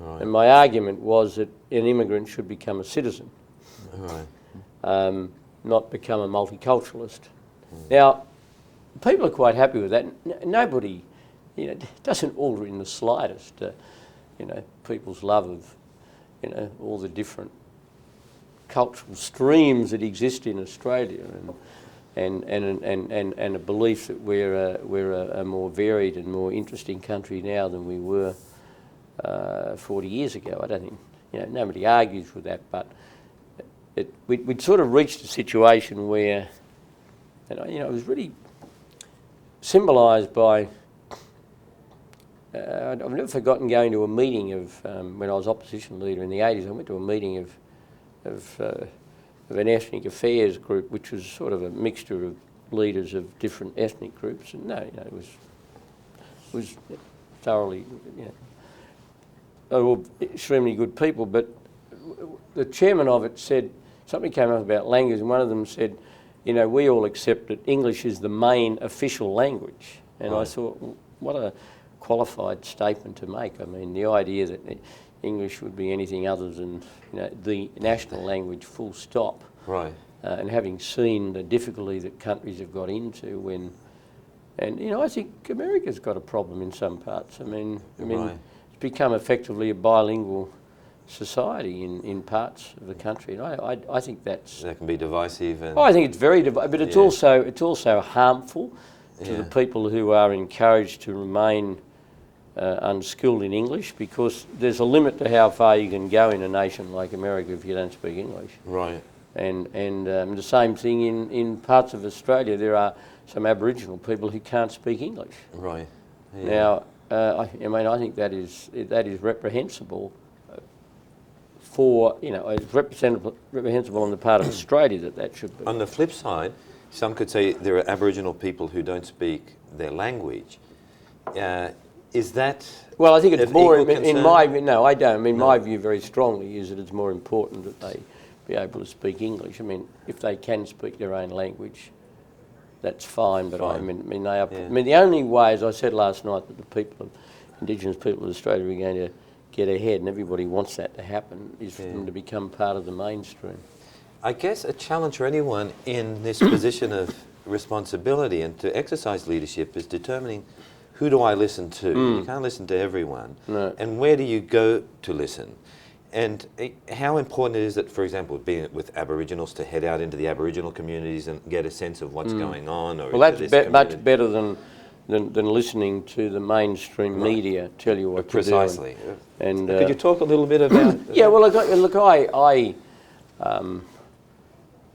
Right. And my argument was that an immigrant should become a citizen, Right. not become a multiculturalist. Now, people are quite happy with that. Nobody, doesn't alter in the slightest, people's love of, all the different cultural streams that exist in Australia, and a belief that we're a more varied and more interesting country now than we were 40 years ago. I don't think, nobody argues with that, but we'd sort of reached a situation where, it was really symbolised by, I've never forgotten going to a meeting of, when I was opposition leader in the 80s, I went to a meeting of an ethnic affairs group, which was sort of a mixture of leaders of different ethnic groups, and it was thoroughly, they were extremely good people. But the chairman of it said, something came up about language, and one of them said, we all accept that English is the main official language. And I thought, what a qualified statement to make. I mean, the idea that English would be anything other than the national language, full stop. Right. And having seen the difficulty that countries have got into when, and I think America's got a problem in some parts. I mean, Right. it's become effectively a bilingual society in parts of the country, and I think that can be divisive. And I think it's very but it's also harmful to the people who are encouraged to remain unskilled in English, because there's a limit to how far you can go in a nation like America if you don't speak English. Right. And the same thing in parts of Australia. There are some Aboriginal people who can't speak English. Right. Yeah. Now, I think that is reprehensible. It's reprehensible on the part of Australia that should be. On the flip side, some could say there are Aboriginal people who don't speak their language. Is that? Well, I think it's more in my view. No, I don't. I mean, my view very strongly is that it's more important that they be able to speak English. I mean, if they can speak their own language, that's fine. But I mean, they are. Yeah. I mean, the only way, as I said last night, that the Indigenous people of Australia are going to get ahead, and everybody wants that to happen, is for them to become part of the mainstream. I guess a challenge for anyone in this position of responsibility and to exercise leadership is determining, who do I listen to? You can't listen to everyone. No. And where do you go to listen? And how important is it, for example, being with Aboriginals, to head out into the Aboriginal communities and get a sense of what's going on? Or Well, that's much better than listening to the mainstream media tell you what Precisely. to do. And Could you talk a little bit about? Yeah, well, look,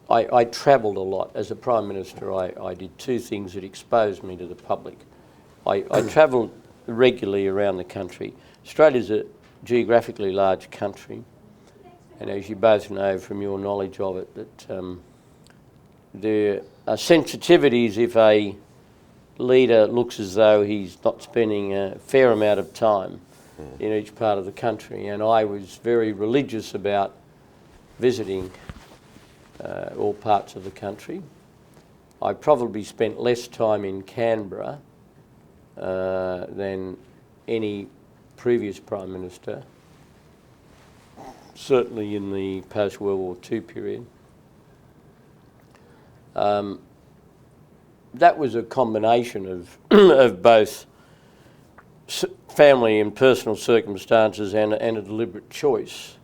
I travelled a lot as a Prime Minister. I did two things that exposed me to the public. I travelled regularly around the country. Australia's a geographically large country, and as you both know from your knowledge of it, that there are sensitivities if a leader looks as though he's not spending a fair amount of time in each part of the country. And I was very religious about visiting all parts of the country. I probably spent less time in Canberra than any previous Prime Minister, certainly in the post-World War II period. That was a combination of both family and personal circumstances and a deliberate choice.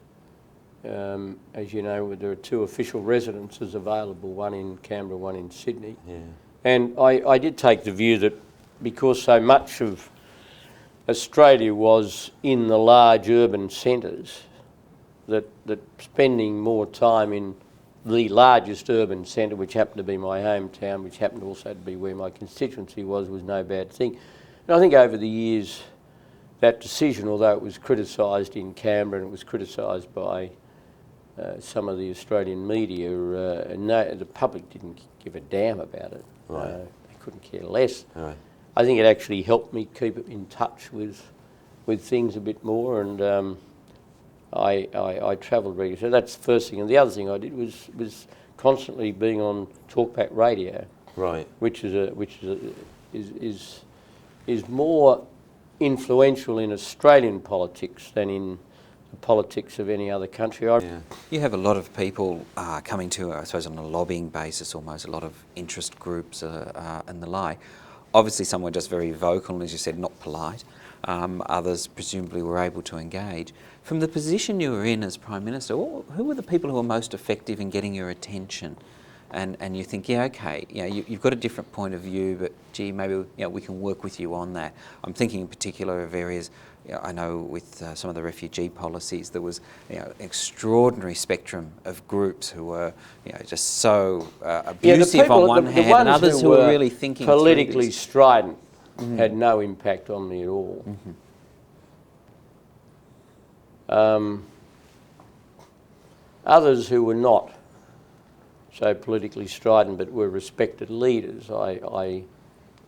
As you know, there are two official residences available, one in Canberra, one in Sydney. Yeah. And I did take the view that because so much of Australia was in the large urban centres, that spending more time in the largest urban centre, which happened to be my hometown, which happened also to be where my constituency was no bad thing. And I think over the years, that decision, although it was criticised in Canberra and it was criticised by some of the Australian media, the public didn't give a damn about it. Right. They couldn't care less. Right. I think it actually helped me keep in touch with things a bit more, and I travelled regularly. So that's the first thing. And the other thing I did was constantly being on talkback radio, Right. which is more influential in Australian politics than in the politics of any other country. Yeah. You have a lot of people coming to, I suppose, on a lobbying basis almost, a lot of interest groups and the like. Obviously some were just very vocal and, as you said, not polite. Others presumably were able to engage. From the position you were in as Prime Minister, who were the people who were most effective in getting your attention? And you think, yeah, okay, you've got a different point of view, but gee, maybe we can work with you on that. I'm thinking in particular of areas, I know with some of the refugee policies, there was an extraordinary spectrum of groups who were just so abusive on one hand, and others who were really thinking politically through this. strident had no impact on me at all. Others who were not so politically strident but were respected leaders, I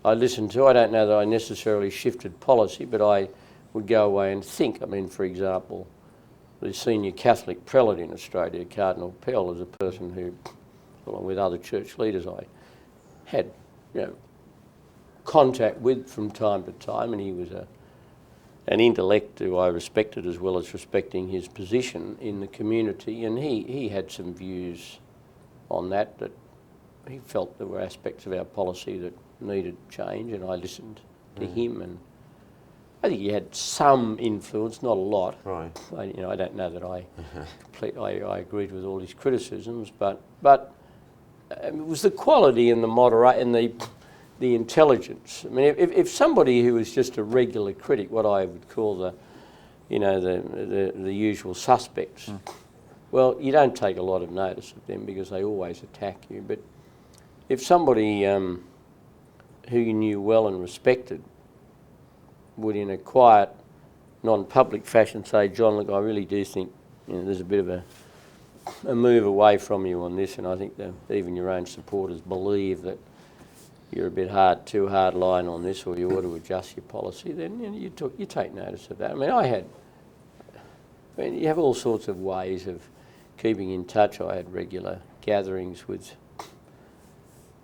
listened to. I don't know that I necessarily shifted policy, but I would go away and think. I mean, for example, the senior Catholic prelate in Australia, Cardinal Pell, is a person who, along with other church leaders, I had contact with from time to time, and he was an intellect who I respected as well as respecting his position in the community, and he had some views on that he felt there were aspects of our policy that needed change, and I listened to him, and I think he had some influence, not a lot. Right. I don't know that I agreed with all his criticisms, but it was the quality and the the intelligence. I mean, if somebody who was just a regular critic, what I would call the usual suspects, well, you don't take a lot of notice of them because they always attack you. But if somebody who you knew well and respected would, in a quiet, non-public fashion, say, John, look, I really do think there's a bit of a move away from you on this, and I think that even your own supporters believe that you're a bit too hard line on this, or you ought to adjust your policy, then you take notice of that. I mean, you have all sorts of ways of keeping in touch. I had regular gatherings with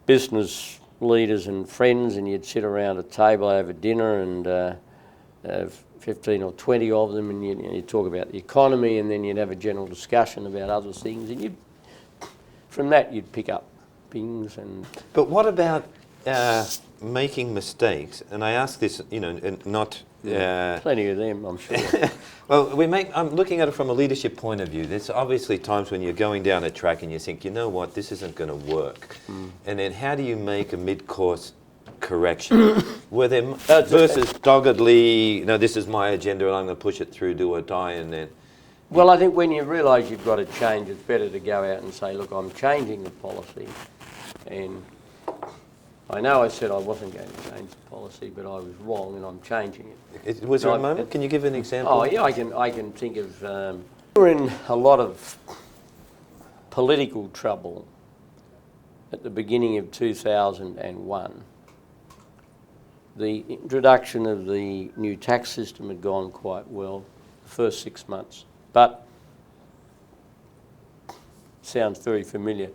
business leaders and friends, and you'd sit around a table over dinner and 15 or 20 of them, and you'd talk about the economy, and then you'd have a general discussion about other things, and from that you'd pick up things. But what about making mistakes? And I ask this, and not... plenty of them, I'm sure. Well, I'm looking at it from a leadership point of view. There's obviously times when you're going down a track and you think, you know what, this isn't going to work. And then how do you make a mid-course correction? Versus doggedly, this is my agenda and I'm going to push it through, do or die, and then... Well, I think when you realise you've got to change, it's better to go out and say, look, I'm changing the policy. And I know I said I wasn't going to change the policy, but I was wrong and I'm changing it. Was there a moment? Can you give an example? Oh, yeah, I can think of... we were in a lot of political trouble at the beginning of 2001. The introduction of the new tax system had gone quite well the first 6 months, but sounds very familiar.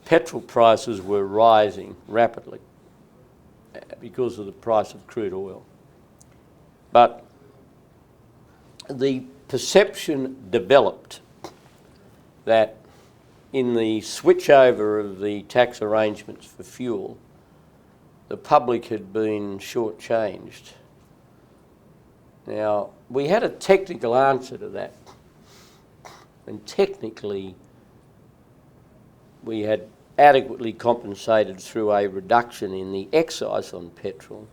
Petrol prices were rising rapidly because of the price of crude oil. But the perception developed that in the switchover of the tax arrangements for fuel, the public had been shortchanged. Now, we had a technical answer to that, and technically we had adequately compensated through a reduction in the excise on petrol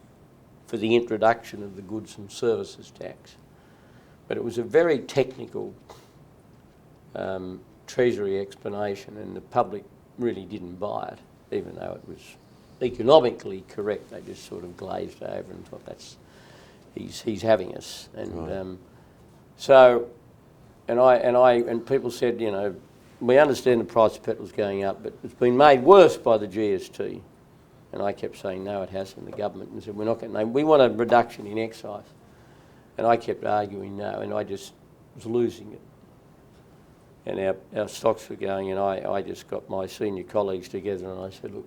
for the introduction of the goods and services tax. But it was a very technical Treasury explanation, and the public really didn't buy it, even though it was economically correct. They just sort of glazed over and thought he's having us. And right. And people said, we understand the price of petrol is going up, but it's been made worse by the GST. And I kept saying, no, it hasn't. The government and said, we're not going to. We want a reduction in excise. And I kept arguing no, and I just was losing it. and our stocks were going, and I just got my senior colleagues together and I said, look,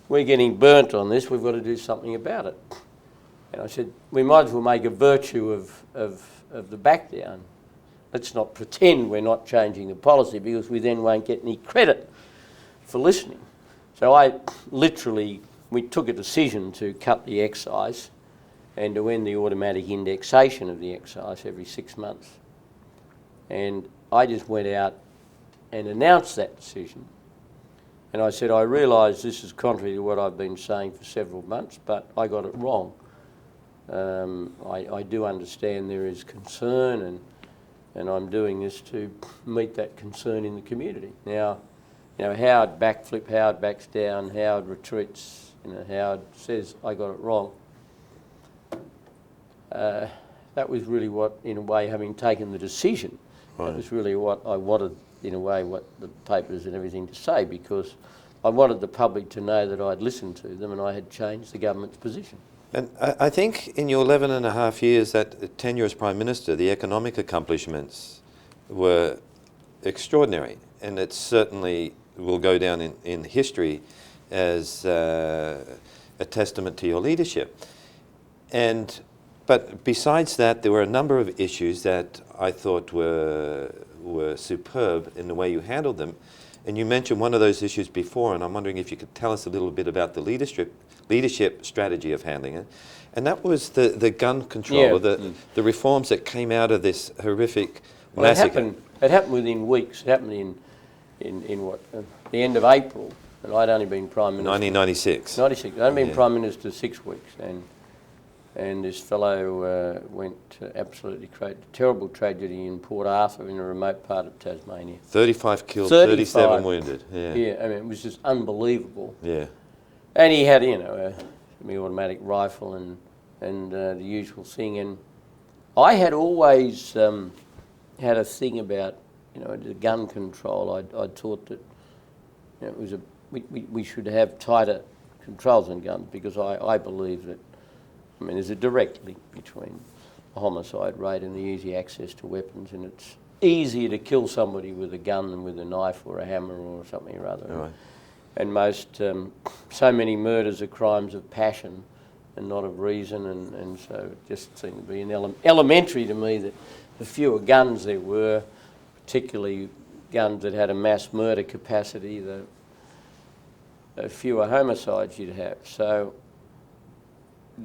we're getting burnt on this, we've got to do something about it. And I said, we might as well make a virtue of the back down. Let's not pretend we're not changing the policy, because we then won't get any credit for listening. So we took a decision to cut the excise and to end the automatic indexation of the excise every 6 months. And I just went out and announced that decision. And I said, I realise this is contrary to what I've been saying for several months, but I got it wrong. I do understand there is concern, and I'm doing this to meet that concern in the community. Now, Howard backs down, Howard retreats, Howard says, I got it wrong. That was really what, in a way, having taken the decision, right, that was really what I wanted, in a way, what the papers and everything to say, because I wanted the public to know that I'd listened to them and I had changed the government's position. And I think in your 11 and a half years that tenure as Prime Minister, the economic accomplishments were extraordinary, and it certainly will go down in history as a testament to your leadership. But besides that, there were a number of issues that I thought were superb in the way you handled them. And you mentioned one of those issues before, and I'm wondering if you could tell us a little bit about the leadership strategy of handling it. And that was the gun control, the reforms that came out of this horrific massacre. It happened within weeks. It happened in what, the end of April, and I'd only been Prime Minister. 1996. 96. I'd only been Prime Minister 6 weeks, and this fellow went to absolutely terrible tragedy in Port Arthur in a remote part of Tasmania. 35 killed, 37 wounded. Yeah. Yeah, I mean, it was just unbelievable. Yeah. And he had, a semi-automatic rifle and the usual thing. And I had always had a thing about, the gun control. I thought that it was we should have tighter controls on guns, because I believe that, there's a direct link between the homicide rate and the easy access to weapons, and it's easier to kill somebody with a gun than with a knife or a hammer or something or other. Right. And most, so many murders are crimes of passion and not of reason, and so it just seemed to be elementary to me that the fewer guns there were, particularly guns that had a mass murder capacity, the fewer homicides you'd have. So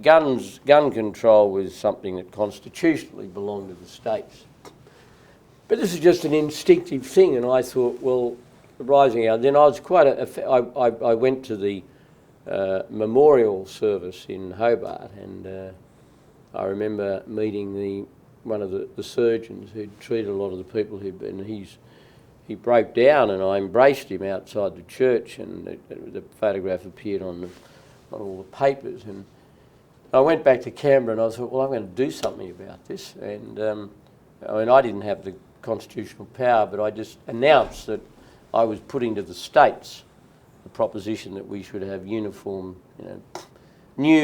gun control was something that constitutionally belonged to the states. But this is just an instinctive thing, and I thought, well, rising out. Then I was I went to the memorial service in Hobart, and I remember meeting one of the surgeons who'd treated a lot of the people who'd been. He broke down, and I embraced him outside the church, and the photograph appeared on all the papers. And I went back to Canberra, and I thought, well, I'm going to do something about this. And I didn't have the constitutional power, but I just announced that I was putting to the states the proposition that we should have new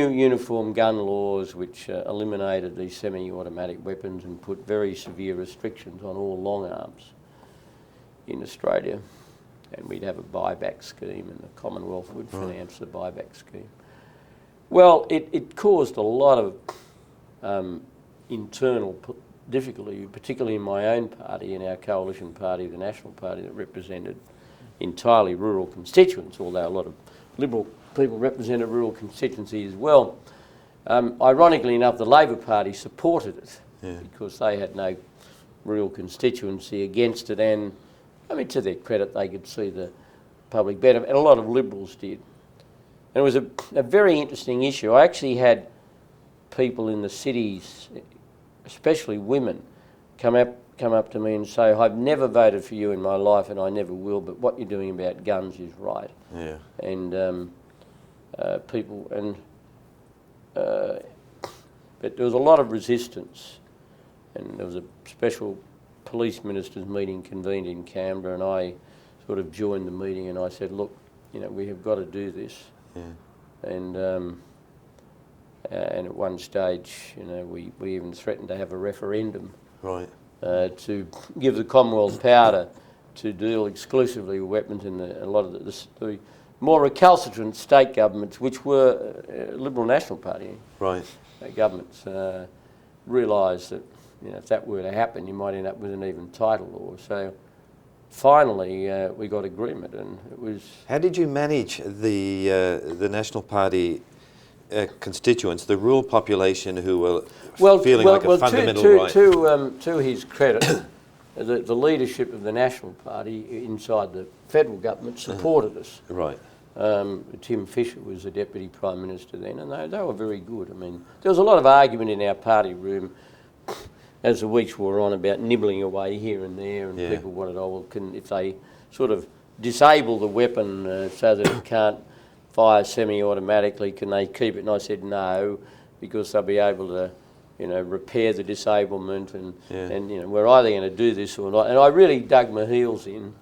uniform gun laws which eliminated these semi-automatic weapons and put very severe restrictions on all long arms in Australia. And we'd have a buyback scheme, and the Commonwealth would finance the buyback scheme. Well, it caused a lot of internal difficulty, particularly in my own party, in our coalition party, the National Party, that represented entirely rural constituents, although a lot of Liberal people represented rural constituencies as well. Ironically enough, the Labor Party supported it because they had no rural constituency against it, and to their credit, they could see the public benefit, and a lot of Liberals did. And it was a very interesting issue. I actually had people in the cities, especially women, come up to me and say, I've never voted for you in my life and I never will, but what you're doing about guns is right. Yeah. And but there was a lot of resistance, and there was a special police ministers meeting convened in Canberra, and I sort of joined the meeting, and I said, look, we have got to do this. Yeah. And at one stage, we even threatened to have a referendum. Right. to give the Commonwealth power to deal exclusively with weapons in a lot of the more recalcitrant state governments, which were Liberal National Party Right. governments, realised that if that were to happen, you might end up with an even title law. So finally, we got agreement, and it was. How did you manage the National Party constituents, the rural population who were feeling like a fundamental right? To his credit, the leadership of the National Party inside the federal government supported us. Right. Tim Fischer was the Deputy Prime Minister then, and they were very good. I mean, there was a lot of argument in our party room as the weeks wore on about nibbling away here and there, and people wanted, if they sort of disable the weapon so that it can't fire semi-automatically, can they keep it? And I said no, because they'll be able to, repair the disablement, and we're either going to do this or not. And I really dug my heels in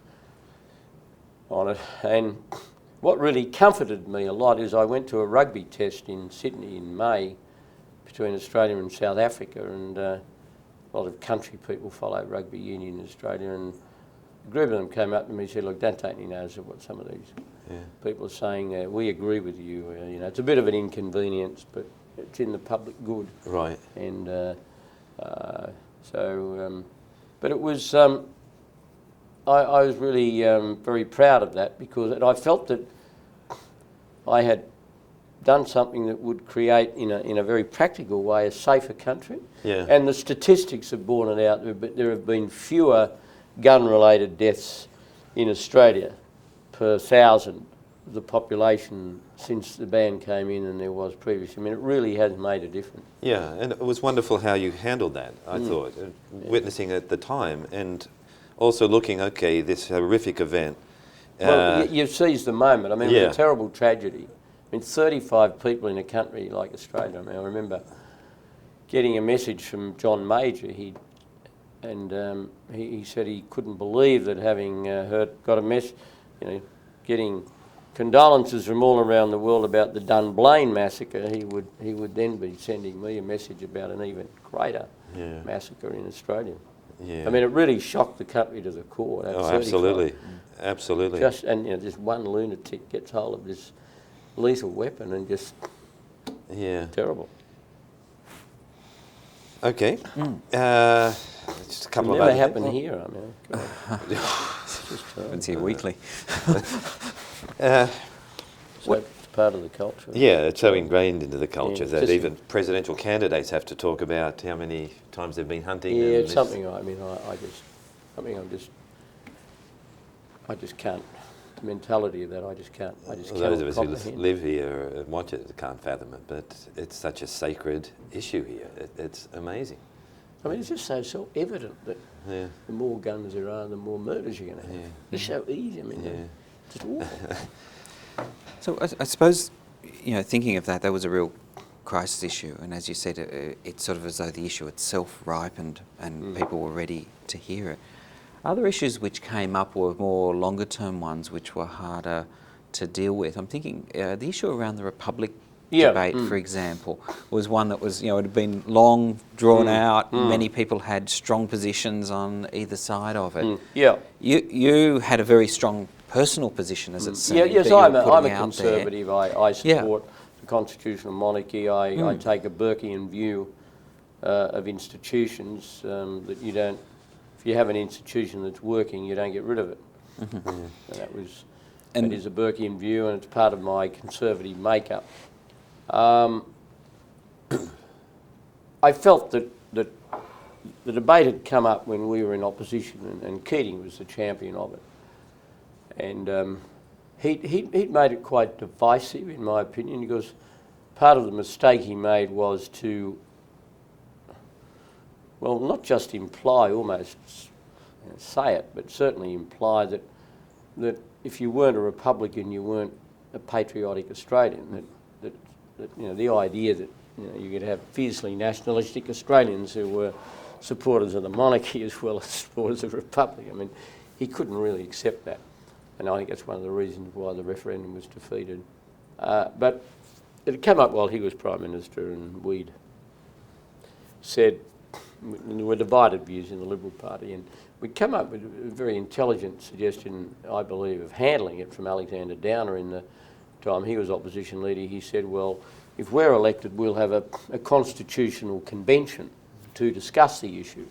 on it. And what really comforted me a lot is I went to a rugby test in Sydney in May between Australia and South Africa, and a lot of country people follow rugby union in Australia, and a group of them came up to me and said, look, don't take any notice of what some of these people are saying. We agree with you. It's a bit of an inconvenience, but it's in the public good. Right. And but it was, I was really very proud of that, because I felt that I had done something that would create, in a very practical way, a safer country. Yeah. And the statistics have borne it out. There have been fewer gun-related deaths in Australia per 1,000 of the population since the ban came in than there was previously. I mean, it really has made a difference. Yeah, and it was wonderful how you handled that, I thought, witnessing it at the time, and also looking, this horrific event. Well, you seized the moment. I mean, it was a terrible tragedy. I mean, 35 people in a country like Australia. I mean, I remember getting a message from John Major. He said he couldn't believe that, having got a mess, getting condolences from all around the world about the Dunblane massacre, he would then be sending me a message about an even greater massacre in Australia. Yeah. I mean, it really shocked the country to the core. Absolutely, absolutely. Just one lunatic gets hold of this lethal weapon and just terrible. Okay. Just a couple It of never other happened things. here. I mean, it's just Happens here weekly. so it's part of the culture. Yeah, it's so ingrained into the culture Yeah, that just- even presidential candidates have to talk about how many times they've been hunting. Yeah, and it's this- something. I just can't. The mentality of that, I just can't. I just Well, can't those of us who comprehend. live here and watch it can't fathom it, but it's such a sacred issue here. It's amazing. I mean, it's just so evident that Yeah. the more guns there are, the more murders you're going to have. Yeah. It's so easy. I mean, Yeah. just awful. So I suppose, thinking of that was a real crisis issue, and as you said, it's sort of as though the issue itself ripened and people were ready to hear it. Other issues which came up were more longer term ones which were harder to deal with. I'm thinking the issue around the Republic debate, for example, was one that was, it had been long drawn out. Many people had strong positions on either side of it. Yeah. You had a very strong personal position, as it seemed. Yes, that you were I'm a putting out there. conservative. I support the constitutional monarchy. I take a Burkean view of institutions, that you don't. If you have an institution that's working, you don't get rid of it. And that is a Burkean view, and it's part of my conservative makeup. I felt that the debate had come up when we were in opposition, and Keating was the champion of it. And he'd made it quite divisive, in my opinion, because part of the mistake he made was to, well, not just imply, almost say it, but certainly imply that if you weren't a Republican, you weren't a patriotic Australian. That the idea that you could have fiercely nationalistic Australians who were supporters of the monarchy as well as supporters of the Republic. I mean, he couldn't really accept that, and I think that's one of the reasons why the referendum was defeated. But it had come up while he was Prime Minister, and we'd said there were divided views in the Liberal Party, and we'd come up with a very intelligent suggestion, I believe, of handling it from Alexander Downer in the time he was opposition leader. He said, well, if we're elected, we'll have a constitutional convention to discuss the issue.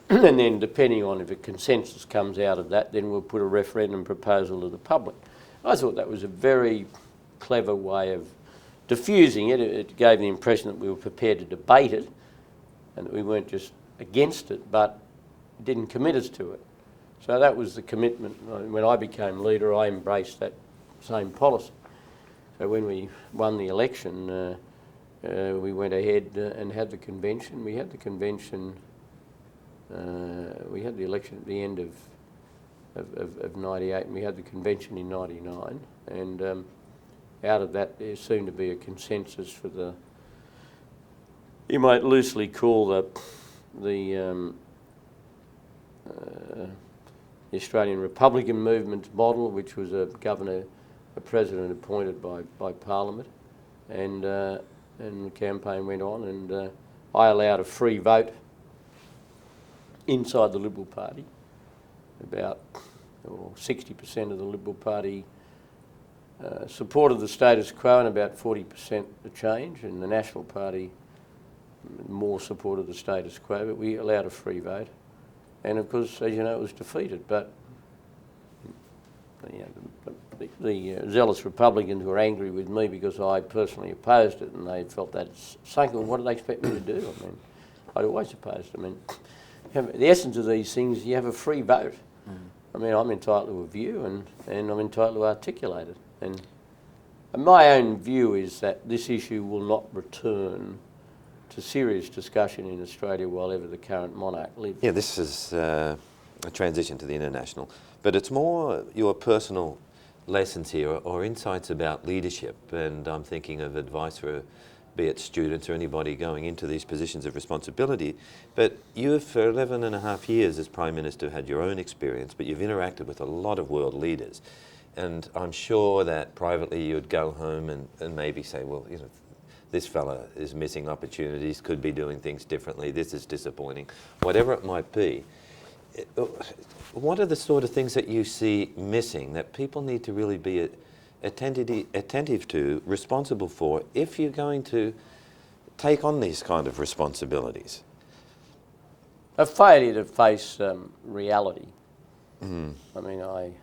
And then, depending on if a consensus comes out of that, then we'll put a referendum proposal to the public. I thought that was a very clever way of diffusing it. It gave the impression that we were prepared to debate it and that we weren't just against it, but didn't commit us to it. So that was the commitment. When I became leader, I embraced that same policy. So when we won the election, we went ahead and had the convention. We had the convention. We had the election at the end of 98, and we had the convention in 99. And out of that, there seemed to be a consensus for the, you might loosely call the Australian Republican movement's model, which was a governor, a president appointed by Parliament, and the campaign went on, and I allowed a free vote inside the Liberal Party. About 60% of the Liberal Party supported the status quo, and about 40% the change, and the National Party more supported the status quo, but we allowed a free vote. And of course, as you know, it was defeated, but the zealous Republicans were angry with me because I personally opposed it, and they felt that sank. Well, what do they expect me to do? I mean, I'd always opposed it. I mean, the essence of these things, you have a free vote. I mean, I'm entitled to a view, and I'm entitled to articulate it. And my own view is that this issue will not return to serious discussion in Australia while ever the current monarch lives. Yeah, this is a transition to the international, but it's more your personal lessons here or insights about leadership, and I'm thinking of advice for, be it students or anybody going into these positions of responsibility. But you have, for 11 and a half years as Prime Minister, had your own experience, but you've interacted with a lot of world leaders. And I'm sure that privately you'd go home and maybe say, well, you know, this fella is missing opportunities, could be doing things differently, this is disappointing, whatever it might be. What are the sort of things that you see missing that people need to really be attentive to, responsible for, if you're going to take on these kind of responsibilities? A failure to face reality. I mean,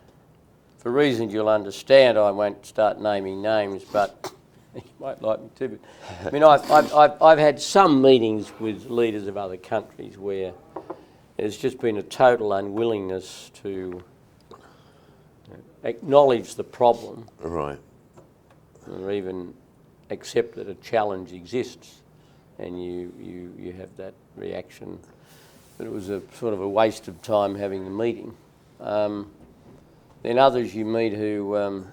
for reasons you'll understand, I won't start naming names, but you might like me to. But, I mean, I've had some meetings with leaders of other countries where there's just been a total unwillingness to acknowledge the problem, Right. or even accept that a challenge exists, and you have that reaction that it was a sort of a waste of time having the meeting. Then others you meet who are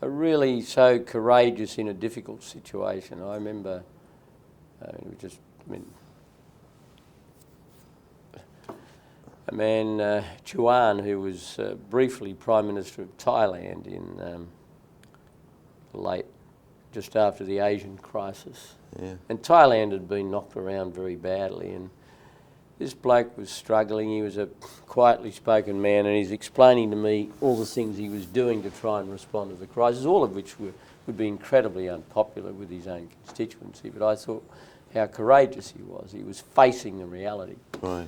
really so courageous in a difficult situation. I remember, a man, Chuan, who was briefly Prime Minister of Thailand in just after the Asian crisis. Yeah. And Thailand had been knocked around very badly, and this bloke was struggling. He was a quietly spoken man, and he's explaining to me all the things he was doing to try and respond to the crisis, all of which would be incredibly unpopular with his own constituency. But I thought how courageous he was. He was facing the reality. Right.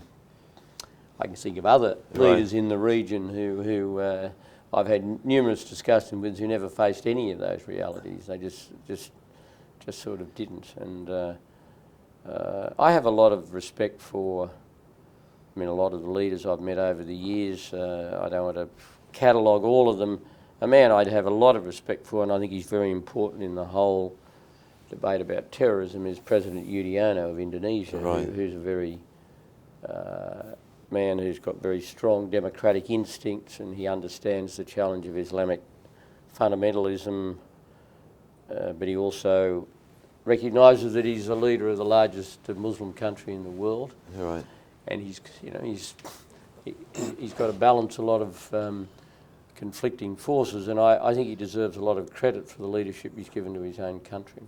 I can think of other leaders in the region who I've had numerous discussions with who never faced any of those realities. They just sort of didn't. And I have a lot of respect for, a lot of the leaders I've met over the years. I don't want to catalogue all of them. A man I'd have a lot of respect for, and I think he's very important in the whole debate about terrorism, is President Yudhoyono of Indonesia, who's a very man who's got very strong democratic instincts, and he understands the challenge of Islamic fundamentalism, but he also recognises that he's the leader of the largest Muslim country in the world. Right. And he's got to balance a lot of conflicting forces, and I think he deserves a lot of credit for the leadership he's given to his own country.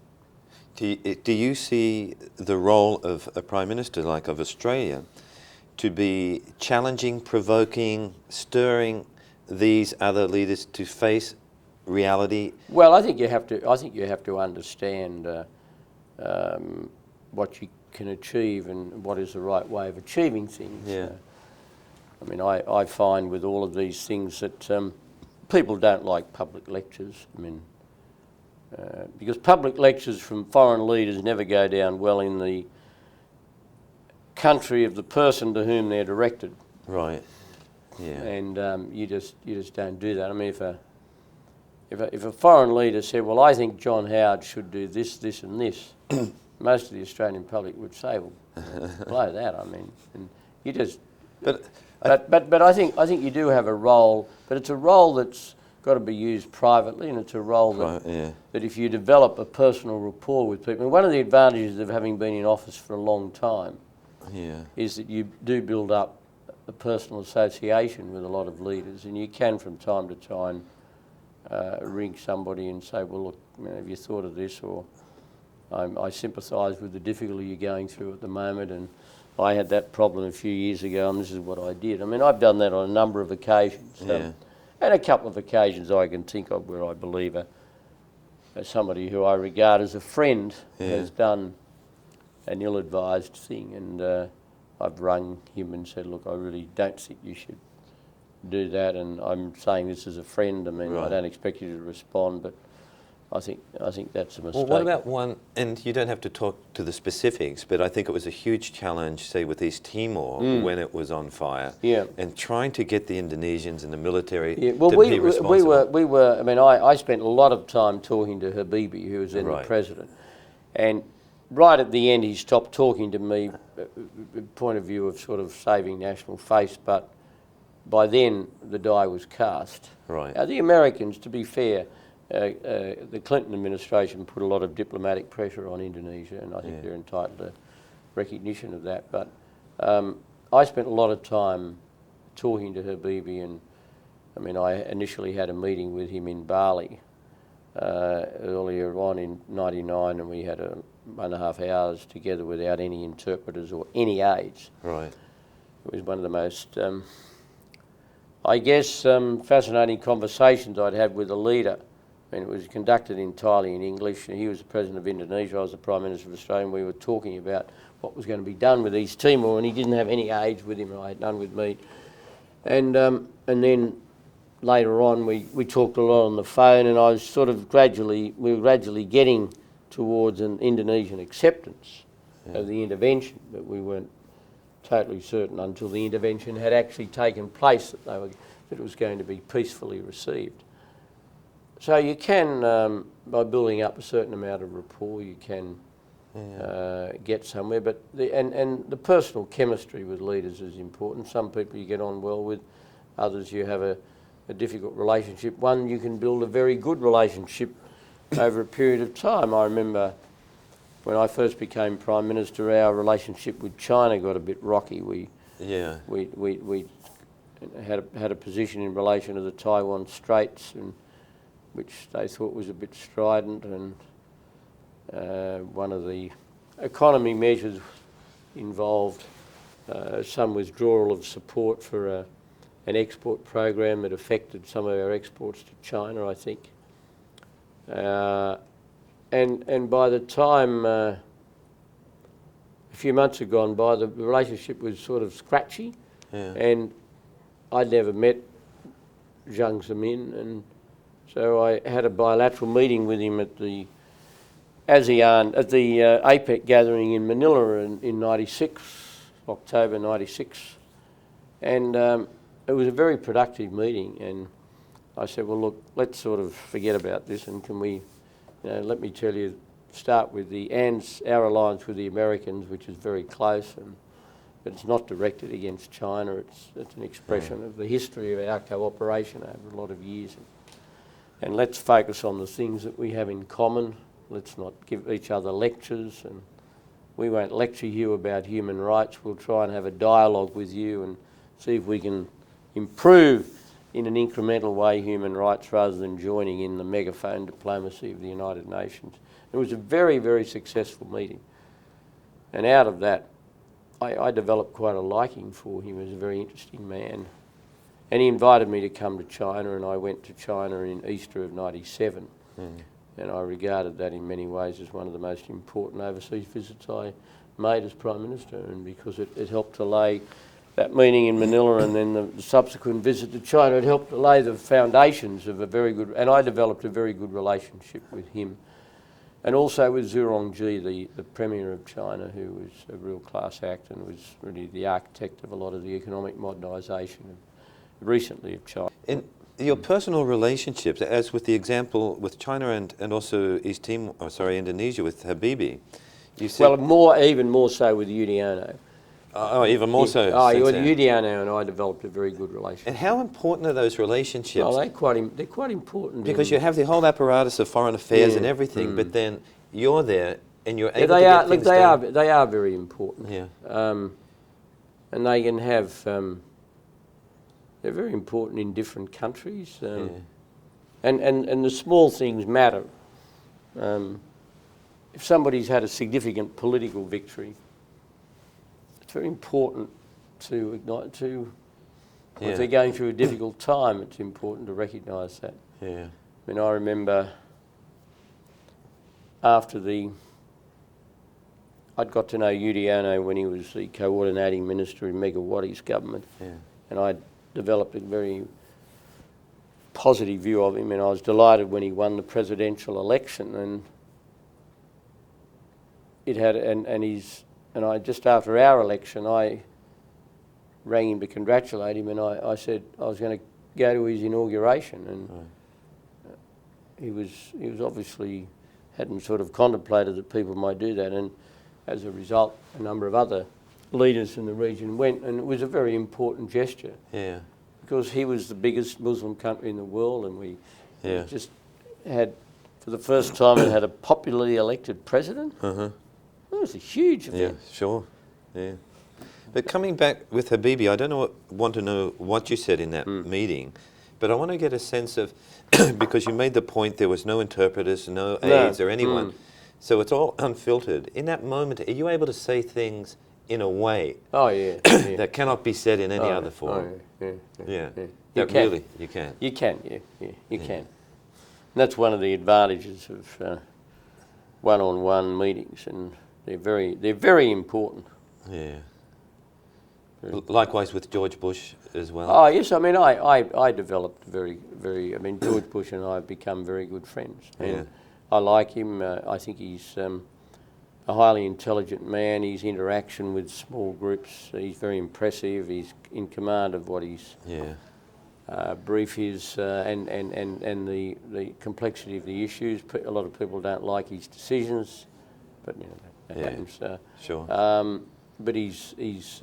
Do you see the role of a Prime Minister like of Australia to be challenging, provoking, stirring these other leaders to face reality? Well, I think you have to. I think you have to understand what you can achieve and what is the right way of achieving things. Yeah. I mean, I find with all of these things that people don't like public lectures. I mean, because public lectures from foreign leaders never go down well in the country of the person to whom they're directed. Right. Yeah. And you just don't do that. I mean, if a foreign leader said, "Well, I think John Howard should do this, this, and this," most of the Australian public would say, "Well, blow that." I mean, and you just. But But I think you do have a role, but it's a role that's got to be used privately, and it's a role that if you develop a personal rapport with people, and one of the advantages of having been in office for a long time is that you do build up a personal association with a lot of leaders, and you can from time to time ring somebody and say, "Well, look, have you thought of this?" Or I sympathise with the difficulty you're going through at the moment, and I had that problem a few years ago, and this is what I did. I mean, I've done that on a number of occasions. And a couple of occasions I can think of where I believe somebody who I regard as a friend has done an ill-advised thing, and I've rung him and said, "Look, I really don't think you should do that, and I'm saying this as a friend. I mean, I don't expect you to respond, but I think that's a mistake." Well, what about one, and you don't have to talk to the specifics, but I think it was a huge challenge, say, with East Timor when it was on fire, and trying to get the Indonesians and the military to be responsible. We were. I mean, I spent a lot of time talking to Habibie, who was then the president, and right at the end he stopped talking to me, point of view of sort of saving national face, but by then the die was cast. Right. Now, the Americans, to be fair, the Clinton administration put a lot of diplomatic pressure on Indonesia, and I think they're entitled to recognition of that. But I spent a lot of time talking to Habibie, and I mean, I initially had a meeting with him in Bali earlier on in '99, and we had 1.5 hours together without any interpreters or any aids. Right. It was one of the most, I guess, fascinating conversations I'd had with a leader. I mean, it was conducted entirely in English, and he was the President of Indonesia, I was the Prime Minister of Australia, and we were talking about what was going to be done with East Timor, and he didn't have any aides with him, and I had none with me. And then later on, we talked a lot on the phone, and I was sort of we were gradually getting towards an Indonesian acceptance of the intervention, but we weren't totally certain until the intervention had actually taken place that it was going to be peacefully received. So you can, by building up a certain amount of rapport, you can get somewhere. But the personal chemistry with leaders is important. Some people you get on well with, others you have a difficult relationship. One, you can build a very good relationship over a period of time. I remember when I first became Prime Minister, our relationship with China got a bit rocky. We had a position in relation to the Taiwan Straits, and which they thought was a bit strident, and one of the economy measures involved some withdrawal of support for an export program that affected some of our exports to China, I think. And by the time a few months had gone by, the relationship was sort of scratchy, and I'd never met Jiang Zemin, and so I had a bilateral meeting with him at the ASEAN, at the APEC gathering in Manila in October 96. And it was a very productive meeting, and I said, well, look, let's sort of forget about this, and can we, let me tell you, start with our alliance with the Americans, which is very close, but it's not directed against China. It's an expression of the history of our cooperation over a lot of years. And let's focus on the things that we have in common. Let's not give each other lectures, and we won't lecture you about human rights. We'll try and have a dialogue with you and see if we can improve in an incremental way human rights rather than joining in the megaphone diplomacy of the United Nations. It was a very, very successful meeting. And out of that, I developed quite a liking for him as a very interesting man. And he invited me to come to China, and I went to China in Easter of '97. And I regarded that in many ways as one of the most important overseas visits I made as Prime Minister, and because it helped to lay that meeting in Manila and then the subsequent visit to China, it helped to lay the foundations of a very good, and I developed a very good relationship with him. And also with Zhu Rongji, the Premier of China, who was a real class act and was really the architect of a lot of the economic modernisation recently of China. In your personal relationships, as with the example with China and also Indonesia with Habibie, you said... Well, even more so with Yudhoyono. Even more so. Yudhoyono and I developed a very good relationship. And how important are those relationships? Well, they're quite important. Because you have the whole apparatus of foreign affairs and everything, but then you're there and you're able to get things done. They are very important. Yeah. And they can have... they're very important in different countries. And the small things matter. If somebody's had a significant political victory, it's very important to ignite if they're going through a difficult time, it's important to recognise that. Yeah. I mean, I remember after I'd got to know Yudhoyono when he was the coordinating minister in Megawati's government, and I developed a very positive view of him, and I was delighted when he won the presidential election, and it had and I just after our election I rang him to congratulate him, and I said I was going to go to his inauguration, and he was obviously hadn't sort of contemplated that people might do that, and as a result a number of other leaders in the region went, and it was a very important gesture. Yeah. Because he was the biggest Muslim country in the world, and we just had, for the first time, it had a popularly elected president. It was a huge event. Yeah, sure. Yeah. But coming back with Habibie, I don't want to know what you said in that meeting, but I want to get a sense of, because you made the point there was no interpreters, no aides or anyone, so it's all unfiltered. In that moment, are you able to say things in a way that cannot be said in any other form? Yeah. You can. You can. You can, you can. And that's one of the advantages of one-on-one meetings, and they're very important. Yeah. Likewise with George Bush as well. Oh yes, I mean I developed very. I mean George Bush and I have become very good friends. And I like him. I think he's a highly intelligent man. His interaction with small groups, he's very impressive. He's in command of what his brief is, and the complexity of the issues. A lot of people don't like his decisions, but you know that happens. Sure. But he's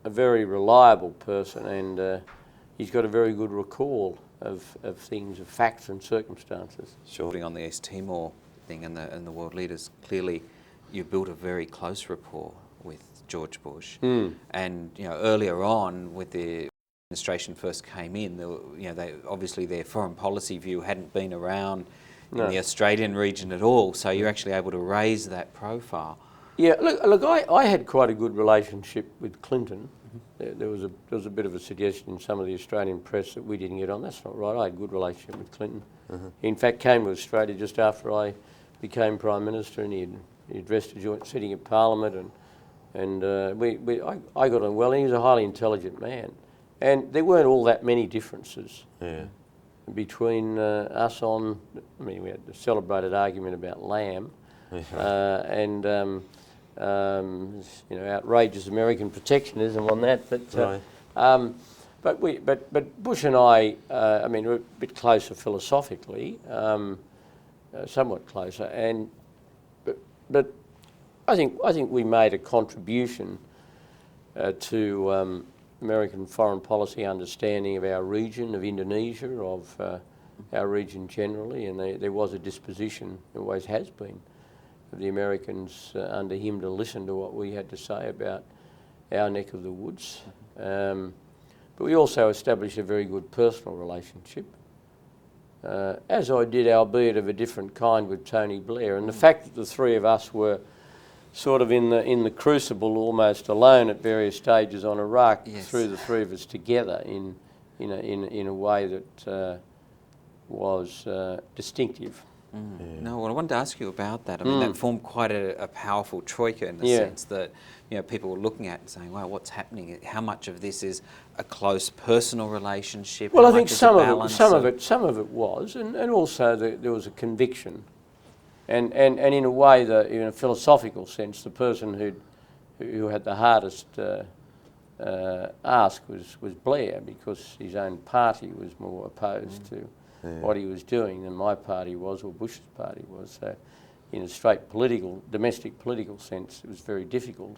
a very reliable person, and he's got a very good recall of things, of facts and circumstances. Sure. On the East Timor thing and the world leaders, clearly you built a very close rapport with George Bush. And you know, earlier on, with the administration first came in, they obviously their foreign policy view hadn't been around in the Australian region at all. So you're actually able to raise that profile. Yeah, look, I had quite a good relationship with Clinton. There was a bit of a suggestion in some of the Australian press that we didn't get on. That's not right. I had a good relationship with Clinton. He in fact came to Australia just after I became Prime Minister, and he addressed a joint sitting of Parliament, and I got on well. And he was a highly intelligent man, and there weren't all that many differences between us on. I mean, we had a celebrated argument about lamb, and outrageous American protectionism on that, but Bush and I we're a bit closer philosophically, somewhat closer, but I think we made a contribution to American foreign policy understanding of our region, of Indonesia, of our region generally, and there was a disposition, always has been, of the Americans under him to listen to what we had to say about our neck of the woods. But we also established a very good personal relationship, as I did, albeit of a different kind, with Tony Blair. And the fact that the three of us were sort of in the crucible, almost alone at various stages on Iraq, Yes. threw the three of us together in a way that was distinctive. No, well, I wanted to ask you about that. I mean, that formed quite a powerful troika in the Yeah. sense that, you know, people were looking at and saying, "Wow, what's happening? How much of this is a close personal relationship? Well, How I think much is a some balance of it was, and also there was a conviction, and in a way, in a philosophical sense, the person who had the hardest ask was Blair, because his own party was more opposed to what he was doing than my party was, or Bush's party was. So, in a straight domestic political sense, it was very difficult.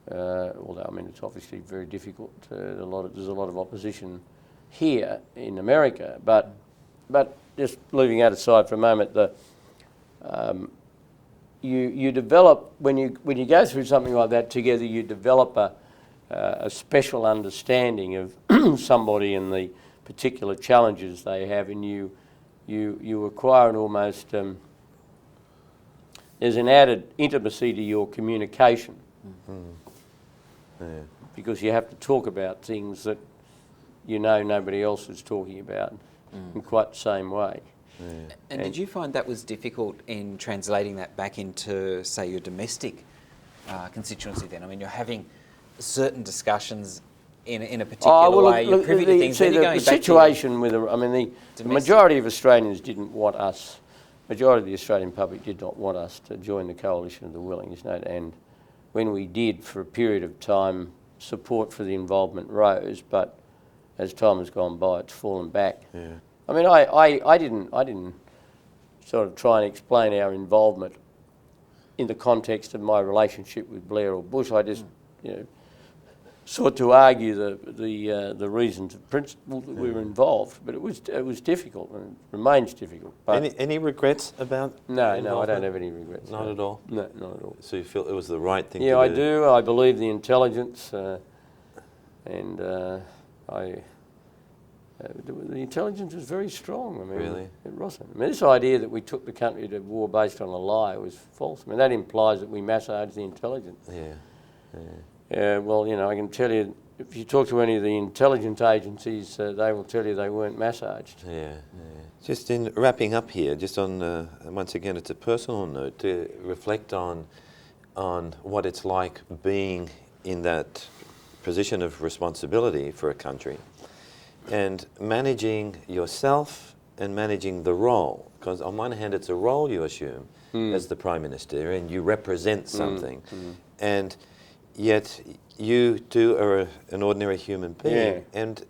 Although, I mean, it's obviously very difficult. There's a lot of opposition here in America, but just leaving that aside for a moment, you develop when you go through something like that together, you develop a special understanding of somebody and the particular challenges they have, and you acquire an almost there's an added intimacy to your communication. Because you have to talk about things that you know nobody else is talking about in quite the same way. And did you find that was difficult in translating that back into, say, your domestic constituency then? I mean, you're having certain discussions in a particular way, you're privy to things. The situation with, the majority of Australians didn't want us, majority of the Australian public did not want us to join the coalition of the willing, and when we did, for a period of time, support for the involvement rose, but as time has gone by, it's fallen back. Yeah. I mean, I didn't sort of try and explain our involvement in the context of my relationship with Blair or Bush. I just, sought to argue the reasons of principle that we were involved, but it was difficult and it remains difficult. But Any regrets about? No, I involvement? don't have any regrets. Not at all? No, not at all. So you feel it was the right thing to do? Yeah, I do. I believe the intelligence, and the intelligence was very strong. I mean, Really? It wasn't. I mean, this idea that we took the country to war based on a lie was false. I mean, that implies that we massaged the intelligence. Yeah. Well, I can tell you, if you talk to any of the intelligence agencies, they will tell you they weren't massaged. Yeah. Just in wrapping up here, just on once again, it's a personal note to reflect on what it's like being in that position of responsibility for a country, and managing yourself and managing the role. Because on one hand, it's a role you assume as the Prime Minister, and you represent something, and yet you too are an ordinary human being, and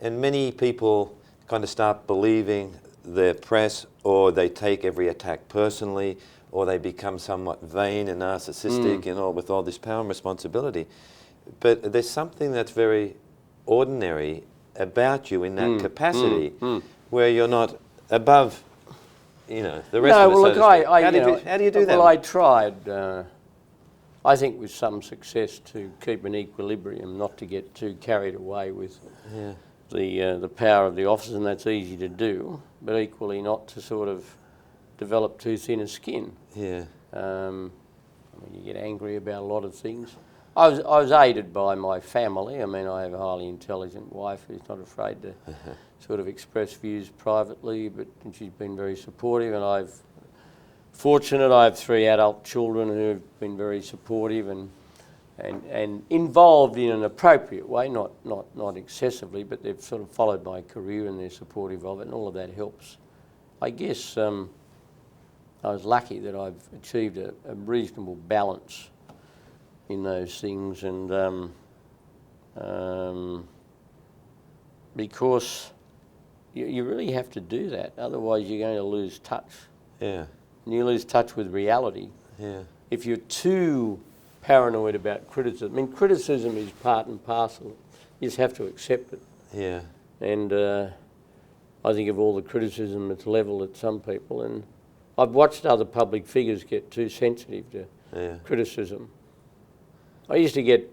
many people kind of start believing the press, or they take every attack personally, or they become somewhat vain and narcissistic with all this power and responsibility. But there's something that's very ordinary about you in that capacity, where you're not above, the rest of us. No, well, look, How do you do that? Well, I tried, I think with some success, to keep an equilibrium, not to get too carried away with the power of the office, and that's easy to do, but equally not to sort of develop too thin a skin. Yeah. You get angry about a lot of things. I was aided by my family. I mean, I have a highly intelligent wife who's not afraid to sort of express views privately, and she's been very supportive, and I have 3 adult children who have been very supportive and involved in an appropriate way, not excessively, but they've sort of followed my career and they're supportive of it, and all of that helps. I guess I was lucky that I've achieved a reasonable balance in those things, and because you really have to do that, otherwise you're going to lose touch. Yeah. And you lose touch with reality. Yeah. If you're too paranoid about criticism, I mean, criticism is part and parcel. You just have to accept it. Yeah. And I think of all the criticism that's levelled at some people, and I've watched other public figures get too sensitive to criticism. I used to get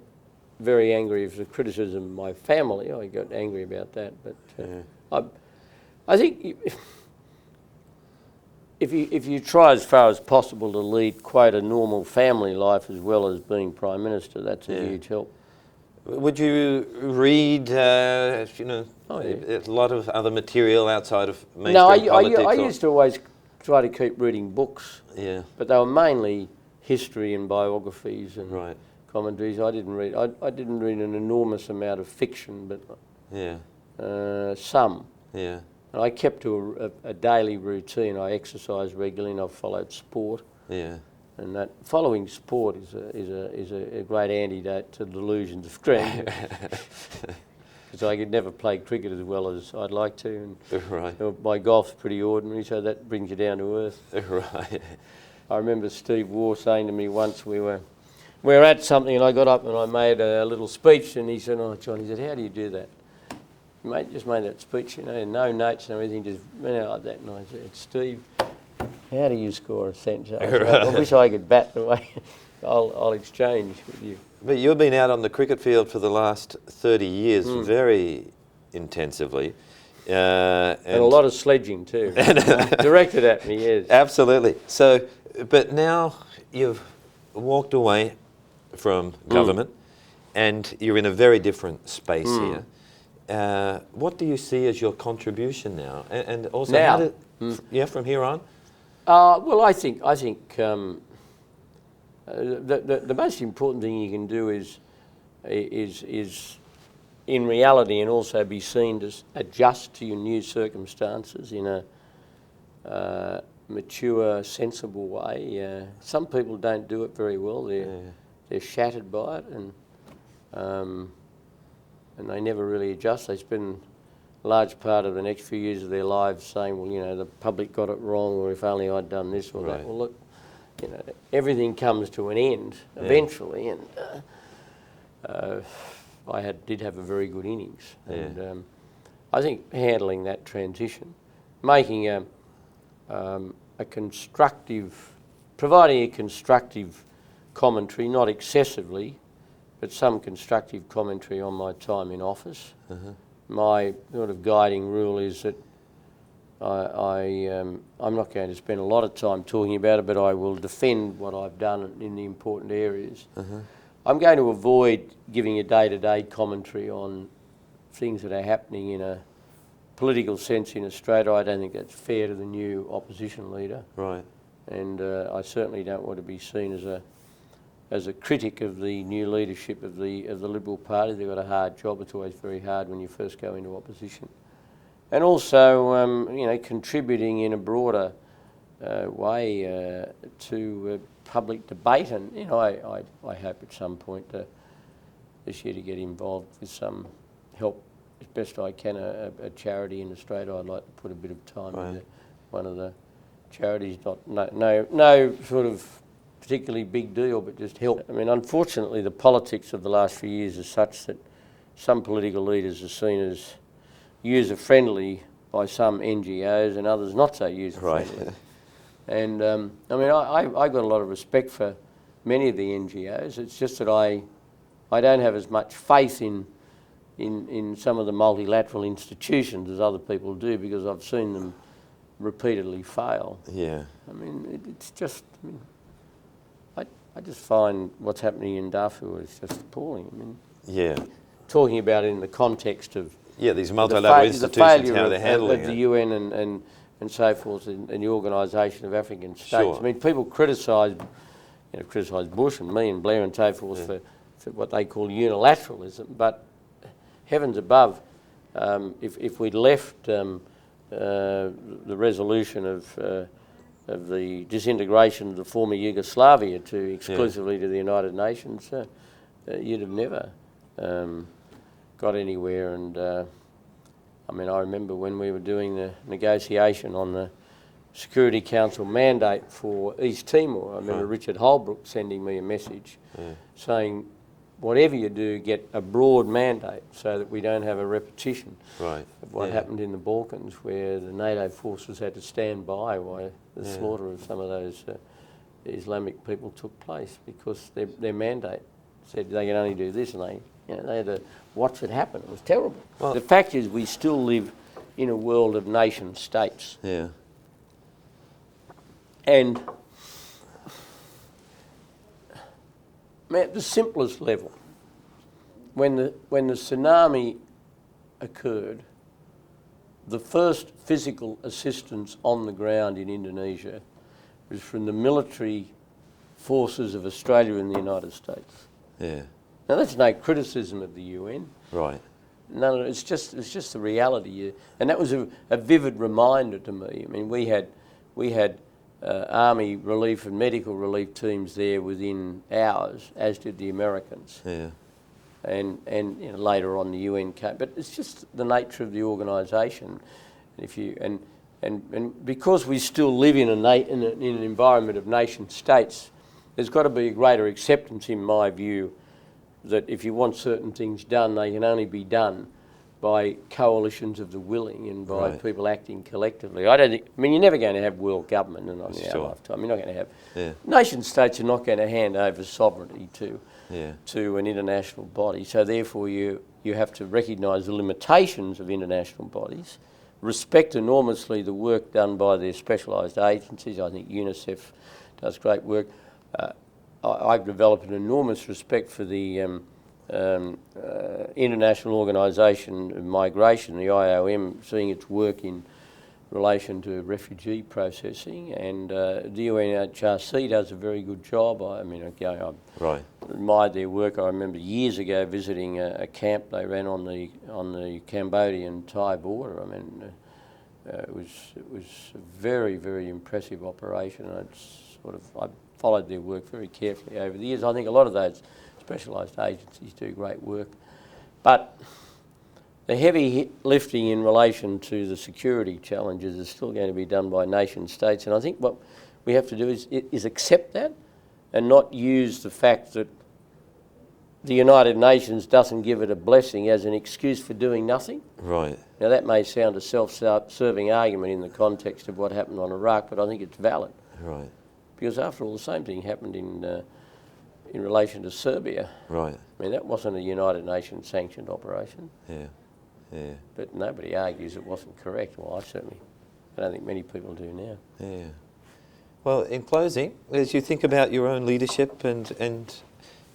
very angry if the criticism of my family. I got angry about that, but I think if you try as far as possible to lead quite a normal family life as well as being Prime Minister, that's a huge help. Would you read, Oh, yeah. a lot of other material outside of mainstream No, politics? I used to always try to keep reading books, Yeah, but they were mainly history and biographies and right. commentaries. I didn't read an enormous amount of fiction, but Yeah, some. yeah, And I kept to a daily routine. I exercised regularly, and I've followed sport. yeah. And that following sport is a great antidote to delusions of grandeur. Because I could never play cricket as well as I'd like to, and Right, my golf's pretty ordinary, so that brings you down to earth. right. I remember Steve Waugh saying to me once we were at something, and I got up and I made a little speech, and he said, "Oh, John," he said, "how do you do that?" Just made that speech, no notes and everything, just went out like that. And I said, "Steve, how do you score a sentence?" I said, "I wish I could bat the way I'll exchange with you." But you've been out on the cricket field for the last 30 years very intensively. And a lot of sledging too. Directed at me, yes. Absolutely. So, but now you've walked away from government and you're in a very different space here. What do you see as your contribution now? And also, Now? From here on? Well, I think the most important thing you can do is in reality, and also be seen to adjust to your new circumstances in a mature, sensible way. Some people don't do it very well. They're shattered by it, and they never really adjust. They spend a large part of the next few years of their lives saying, "Well, the public got it wrong, or if only I'd done this or that." Well, look, everything comes to an end eventually, and I did have a very good innings, and I think handling that transition, making a constructive, providing a constructive commentary, not excessively, but some constructive commentary on my time in office. My sort of guiding rule is that I'm not going to spend a lot of time talking about it, but I will defend what I've done in the important areas. I'm going to avoid giving a day-to-day commentary on things that are happening in a political sense in Australia. I don't think that's fair to the new opposition leader. Right. And I certainly don't want to be seen as a critic of the new leadership of the Liberal Party. They've got a hard job. It's always very hard when you first go into opposition. And also, contributing in a broader way to public debate. And I hope at some point this year to get involved with some help as best I can. A charity in Australia. I'd like to put a bit of time into one of the charities. No sort of particularly big deal, but just help. I mean, unfortunately, the politics of the last few years is such that some political leaders are seen as user-friendly by some NGOs and others not so user-friendly. Right. And I got a lot of respect for many of the NGOs. It's just that I don't have as much faith in some of the multilateral institutions as other people do, because I've seen them repeatedly fail. Yeah. I mean, it's just. I just find what's happening in Darfur is just appalling. I mean, Yeah. talking about it in the context of These multilateral institutions, how they're handling of the it. UN and so forth, and the Organisation of African States. Sure. I mean, people criticise Bush and me and Blair and so forth for what they call unilateralism, but heavens above, if we'd left the resolution of the disintegration of the former Yugoslavia exclusively to the United Nations, you'd have never got anywhere. And I remember when we were doing the negotiation on the Security Council mandate for East Timor, I remember Richard Holbrooke sending me a message saying, whatever you do, get a broad mandate so that we don't have a repetition of what happened in the Balkans, where the NATO forces had to stand by while the slaughter of some of those Islamic people took place, because their mandate said they can only do this, and they had to watch it happen. It was terrible. Well, the fact is, we still live in a world of nation states, Yeah. and at the simplest level, when the tsunami occurred, the first physical assistance on the ground in Indonesia was from the military forces of Australia and the United States. Yeah. Now that's no criticism of the UN. Right. No, it's just the reality, and that was a vivid reminder to me. I mean, we had army relief and medical relief teams there within hours, as did the Americans. Yeah. And later on the UN came, but it's just the nature of the organisation. And because we still live in an environment of nation states, there's got to be a greater acceptance, in my view, that if you want certain things done, they can only be done by coalitions of the willing and by Right. people acting collectively. You're never going to have world government in our Sure. lifetime. You're not going to have. Yeah. Nation states are not going to hand over sovereignty Yeah. to an international body. So therefore you have to recognise the limitations of international bodies, respect enormously the work done by their specialised agencies. I think UNICEF does great work. I've developed an enormous respect for the International Organisation of Migration, the IOM, seeing its work in relation to refugee processing, and the UNHRC does a very good job. I Right. admired their work. I remember years ago visiting a camp they ran on the Cambodian-Thai border. It was a very, very impressive operation. I followed their work very carefully over the years. I think a lot of those specialised agencies do great work, but the heavy lifting in relation to the security challenges is still going to be done by nation states, and I think what we have to do is accept that and not use the fact that the United Nations doesn't give it a blessing as an excuse for doing nothing. Right. Now that may sound a self-serving argument in the context of what happened on Iraq, but I think it's valid. Right. Because after all, the same thing happened in relation to Serbia. Right. I mean, that wasn't a United Nations sanctioned operation, Yeah. Yeah. but nobody argues it wasn't correct. Well, I don't think many people do now. Yeah. Well, in closing, as you think about your own leadership and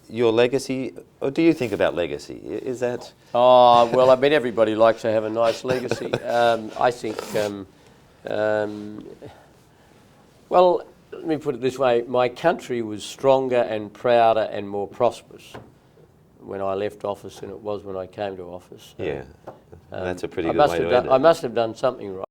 your legacy, or do you think about legacy? Is that... Oh, well, I bet everybody likes to have a nice legacy. I think, well, let me put it this way. My country was stronger and prouder and more prosperous when I left office than it was when I came to office. Yeah. That's a pretty I good must way have to done, end it. I must have done something right.